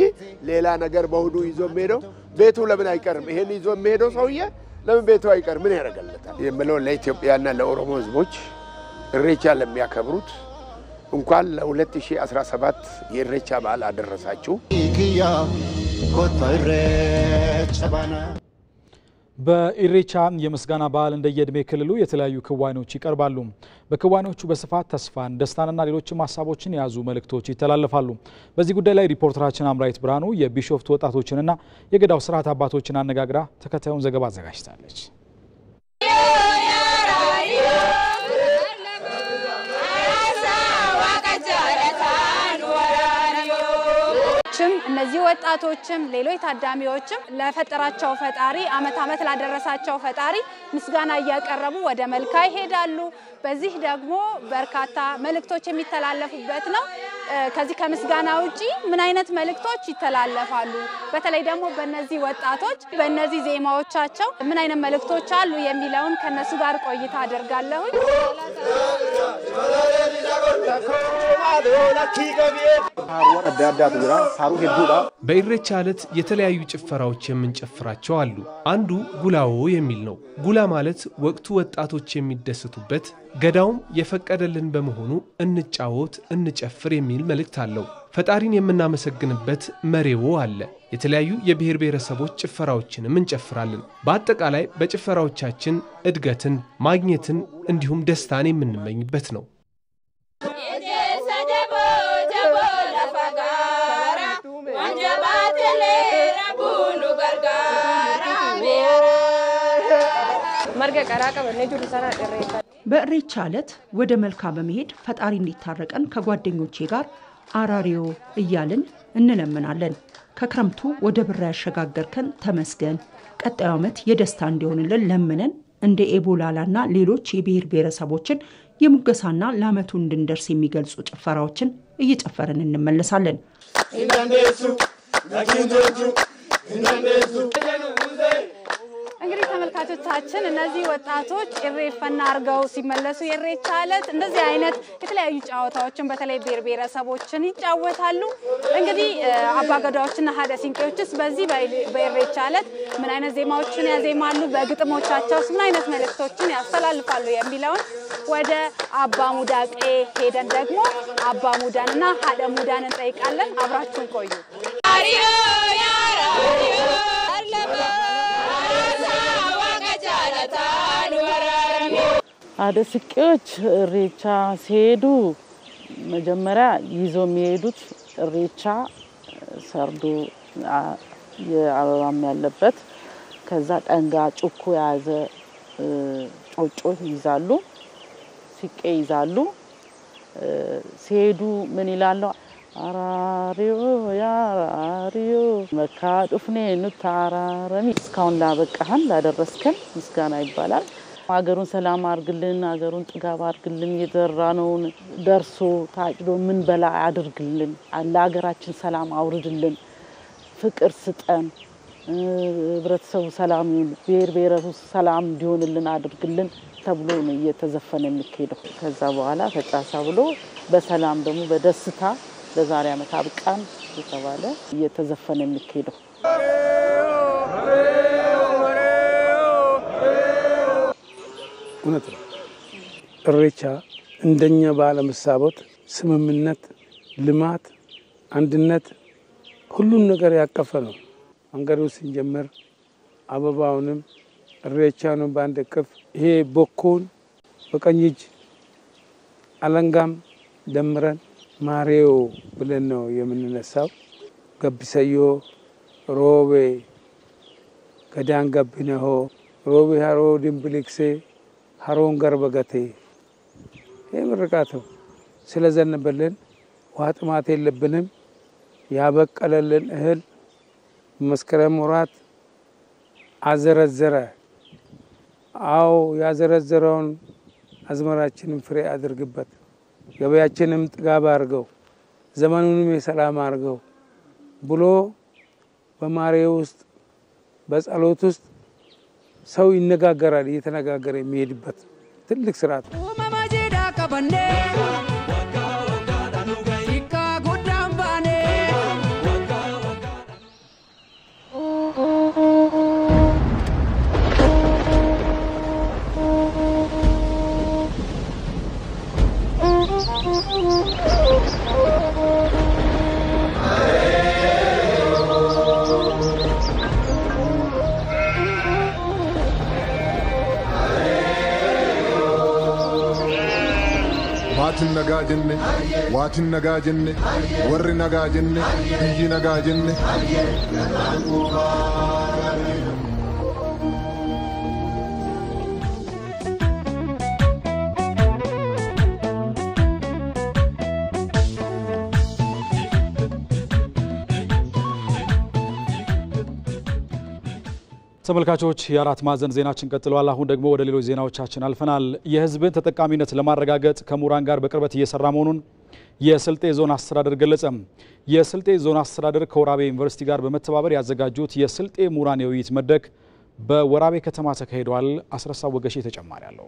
ሌላ ነገር በሁሉ ይዞ የሚሄደው ቤቱ ለምን አይቀርም? ይሄን ይዞ የሚሄደው ሰውዬ ለምን ቤቱ አይቀርም? ምን ያደርጋለታል? የምለው ለኢትዮጵያና ለኦሮሞ ህዝቦች ኢሬቻ ለሚያከብሩት እንኳን ለ2017 የኢሬቻ በዓል አደረሳችሁ። በኢሬቻ የምስጋና በዓል እንደየዕድሜ ክልሉ የተለያዩ ክዋኔዎች ይቀርባሉ። በክዋኔዎቹ በስፋት ተስፋን፣ ደስታንና ሌሎችም ሀሳቦችን የያዙ መልእክቶች ይተላለፋሉ። በዚህ ጉዳይ ላይ ሪፖርተራችን አምራይት ብርሃኑ የቢሾፍቱ ወጣቶችንና የገዳው ስርዓት አባቶችን አነጋግራ ተከታዩን ዘገባ አዘጋጅታለች። እነዚህ ወጣቶችም ሌሎች ታዳሚዎችም ለፈጠራቸው ፈጣሪ አመት ላደረሳቸው ፈጣሪ ምስጋና እያቀረቡ ወደ መልካ ይሄዳሉ። በዚህ ደግሞ በርካታ መልእክቶች የሚተላለፉበት ነው። ከዚህ ከምስጋና ውጪ ምን አይነት መልእክቶች ይተላለፋሉ? በተለይ ደግሞ በእነዚህ ወጣቶች በእነዚህ ዜማዎቻቸው ምን አይነት መልእክቶች አሉ የሚለውን ከነሱ ጋር ቆይታ አደርጋለሁ። በኢሬቻ ዕለት የተለያዩ ጭፈራዎች የምንጨፍራቸው አሉ። አንዱ ጉላዎ የሚል ነው። ጉላ ማለት ወቅቱ ወጣቶች የሚደሰቱበት ገዳውም የፈቀደልን በመሆኑ እንጫወት እንጨፍር የሚል መልእክት አለው። ፈጣሪን የምናመሰግንበት መሬዎ አለ። የተለያዩ የብሔር ብሔረሰቦች ጭፈራዎችንም እንጨፍራለን። በአጠቃላይ በጭፈራዎቻችን እድገትን፣ ማግኘትን እንዲሁም ደስታን የምንመኝበት ነው። በኢሬቻ ዕለት ወደ መልካ በመሄድ ፈጣሪ እንዲታረቀን ከጓደኞቼ ጋር አራሪዮ እያልን እንለምናለን። ከክረምቱ ወደ ብራ ያሸጋገርከን ተመስገን፣ ቀጣዩ ዓመት የደስታ እንዲሆንልን ለምነን እንደ ኤቦላላና ሌሎች የብሔር ብሔረሰቦችን የሙገሳና ለዓመቱ እንድንደርስ የሚገልጹ ጭፈራዎችን እየጨፈርን እንመለሳለን። እንግዲህ ተመልካቾቻችን እነዚህ ወጣቶች ኢሬፈና አርገው ሲመለሱ የኢሬቻ ዕለት እንደዚህ አይነት የተለያዩ ጨዋታዎችን በተለይ ብሔር ብሔረሰቦችን ይጫወታሉ። እንግዲህ አባገዳዎችና ሀደ ሲንቄዎችስ በዚህ በኢሬቻ ዕለት ምን አይነት ዜማዎችን ያዜማሉ? በግጥሞቻቸው ምን አይነት መልእክቶችን ያስተላልፋሉ የሚለውን ወደ አባ ሙዳቄ ሄደን ደግሞ አባ ሙዳንና ሀደ ሙዳን እንጠይቃለን። አብራችሁን ቆዩ። ሀደ ሲንቄዎች ኢሬቻ ሲሄዱ መጀመሪያ ይዞ የሚሄዱት ኢሬቻ ሰርዶ የአበባም ያለበት ከዛ ጠንጋ ጩኮ ያዘ ጮጮ ይዛሉ፣ ሲቄ ይዛሉ። ሲሄዱ ምን ይላሉ? አራሪዮ ያራሪዮ መካ ዱፍኔ ኑታራረሚ እስካሁን ላበቃህን ላደረስከን ምስጋና ይባላል። አገሩን ሰላም አርግልን፣ አገሩን ጥጋብ አርግልን፣ የዘራነውን ደርሶ ታጭዶ ምን በላ አድርግልን፣ ለሀገራችን ሰላም አውርድልን፣ ፍቅር ስጠን፣ ህብረተሰቡ ሰላም ይሁን፣ ብሔር ብሔረሰቡ ሰላም እንዲሆንልን አድርግልን ተብሎ ነው እየተዘፈነ የሚካሄደው። ከዛ በኋላ ተጫሳ ብሎ በሰላም ደግሞ በደስታ ለዛሬ ዓመት አብቃን የተባለ እየተዘፈነ የሚካሄደው። እውነት ነው። ኢሬቻ እንደኛ ባለመሳቦት ስምምነት፣ ልማት፣ አንድነት ሁሉን ነገር ያቀፈ ነው። መንገዱ ስንጀምር አበባውንም ኢሬቻውንም በአንድ እቅፍ ይሄ ቦኮን በቀኝ እጅ አለንጋም ደምረን ማሬዮ ብለን ነው የምንነሳው። ገቢሰዮ ሮቤ ገዳን ገቢነሆ ሮቤ ሀሮ ድንብሊክሴ ሀሮን ገርበገቴ ይህ ምርቃት ነው። ስለዘነበልን ውሃ ጥማት የለብንም። ያበቀለልን እህል መስከረም ወራት አዘረዘረ። አዎ ያዘረዘረውን አዝመራችንን ፍሬ አድርግበት፣ ገበያችንም ጥጋብ አድርገው፣ ዘመኑንም የሰላም አድርገው ብሎ በማሬው ውስጥ በጸሎት ውስጥ ሰው ይነጋገራል። እየተነጋገረ የሚሄድበት ትልቅ ስርዓት ነው። maatin nagaa jenne waatin nagaa jenne warri nagaa jenne biyyi nagaa jenne ተመልካቾች የአራት ማዕዘን ዜናችን ቀጥሏል። አሁን ደግሞ ወደ ሌሎች ዜናዎቻችን አልፈናል። የህዝብን ተጠቃሚነት ለማረጋገጥ ከምሁራን ጋር በቅርበት እየሰራ መሆኑን የስልጤ ዞን አስተዳደር ገለጸ። የስልጤ ዞን አስተዳደር ከወራቤ ዩኒቨርሲቲ ጋር በመተባበር ያዘጋጁት የስልጤ ምሁራን የውይይት መድረክ በወራቤ ከተማ ተካሂዷል። አስረሳ ወገሼ ተጨማሪ አለው።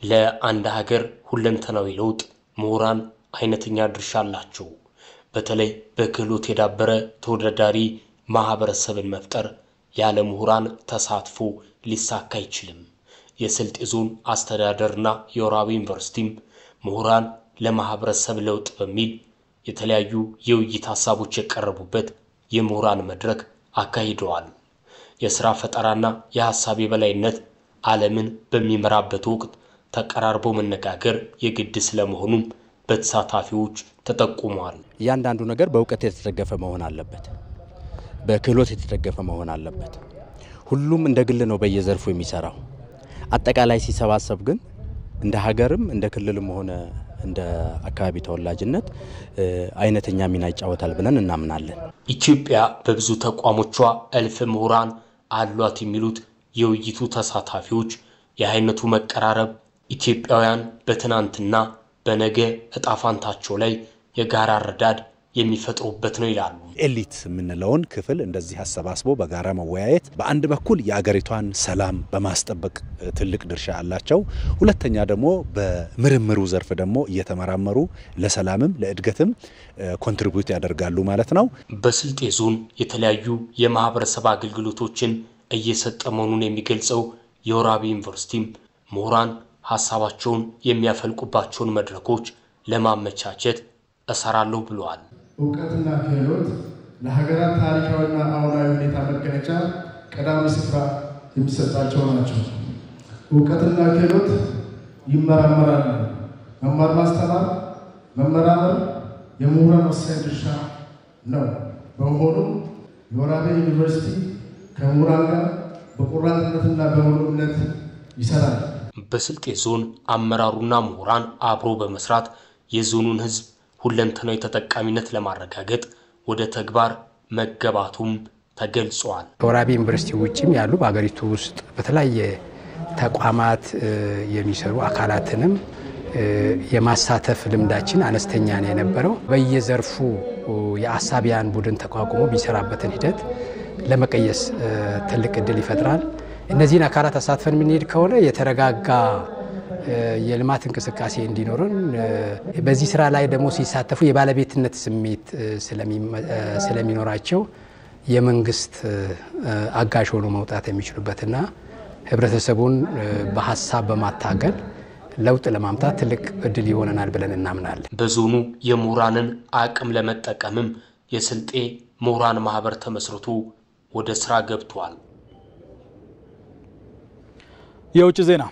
ለአንድ ሀገር ሁለንተናዊ ለውጥ ምሁራን አይነተኛ ድርሻ አላቸው። በተለይ በክህሎት የዳበረ ተወዳዳሪ ማህበረሰብን መፍጠር ያለ ምሁራን ተሳትፎ ሊሳካ አይችልም። የስልጤ ዞን አስተዳደርና የወራቤ ዩኒቨርሲቲም ምሁራን ለማህበረሰብ ለውጥ በሚል የተለያዩ የውይይት ሐሳቦች የቀረቡበት የምሁራን መድረክ አካሂደዋል። የሥራ ፈጠራና የሐሳብ የበላይነት ዓለምን በሚመራበት ወቅት ተቀራርቦ መነጋገር የግድ ስለመሆኑም በተሳታፊዎች ተጠቁመዋል። እያንዳንዱ ነገር በእውቀት የተደገፈ መሆን አለበት። በክህሎት የተደገፈ መሆን አለበት። ሁሉም እንደ ግል ነው በየዘርፉ የሚሰራው። አጠቃላይ ሲሰባሰብ ግን እንደ ሀገርም እንደ ክልልም ሆነ እንደ አካባቢ ተወላጅነት አይነተኛ ሚና ይጫወታል ብለን እናምናለን። ኢትዮጵያ በብዙ ተቋሞቿ እልፍ ምሁራን አሏት የሚሉት የውይይቱ ተሳታፊዎች የአይነቱ መቀራረብ ኢትዮጵያውያን በትናንትና በነገ እጣ ፋንታቸው ላይ የጋራ ረዳድ የሚፈጥሩበት ነው ይላሉ። ኤሊት የምንለውን ክፍል እንደዚህ አሰባስቦ በጋራ መወያየት በአንድ በኩል የአገሪቷን ሰላም በማስጠበቅ ትልቅ ድርሻ አላቸው። ሁለተኛ ደግሞ በምርምሩ ዘርፍ ደግሞ እየተመራመሩ ለሰላምም ለእድገትም ኮንትሪቢዩት ያደርጋሉ ማለት ነው። በስልጤ ዞን የተለያዩ የማህበረሰብ አገልግሎቶችን እየሰጠ መሆኑን የሚገልጸው የወራቤ ዩኒቨርሲቲም ምሁራን ሐሳባቸውን የሚያፈልቁባቸውን መድረኮች ለማመቻቸት እሰራለሁ ብለዋል። እውቀትና ክህሎት ለሀገራት ታሪካዊና አሁናዊ ሁኔታ መገለጫ ቀዳሚ ስፍራ የሚሰጣቸው ናቸው። እውቀትና ክህሎት ይመራመራሉ። መማር ማስተማር፣ መመራመር የምሁራን ወሳኝ ድርሻ ነው። በመሆኑም የወራቤ ዩኒቨርሲቲ ከምሁራን ጋር በቁርጠኝነትና በሙሉ እምነት ይሰራል። በስልጤ ዞን አመራሩና ምሁራን አብሮ በመስራት የዞኑን ህዝብ ሁለንተናዊ ተጠቃሚነት ለማረጋገጥ ወደ ተግባር መገባቱም ተገልጿል። ከወራቤ ዩኒቨርሲቲ ውጭም ያሉ በአገሪቱ ውስጥ በተለያየ ተቋማት የሚሰሩ አካላትንም የማሳተፍ ልምዳችን አነስተኛ ነው የነበረው። በየዘርፉ የአሳቢያን ቡድን ተቋቁሞ ቢሰራበትን ሂደት ለመቀየስ ትልቅ እድል ይፈጥራል። እነዚህን አካላት አሳትፈን የምንሄድ ከሆነ የተረጋጋ የልማት እንቅስቃሴ እንዲኖርን በዚህ ስራ ላይ ደግሞ ሲሳተፉ የባለቤትነት ስሜት ስለሚኖራቸው የመንግስት አጋዥ ሆኖ መውጣት የሚችሉበትና ህብረተሰቡን በሐሳብ በማታገል ለውጥ ለማምጣት ትልቅ እድል ይሆነናል ብለን እናምናለን። በዞኑ የምሁራንን አቅም ለመጠቀምም የስልጤ ምሁራን ማህበር ተመስርቶ ወደ ስራ ገብቷል። የውጭ ዜና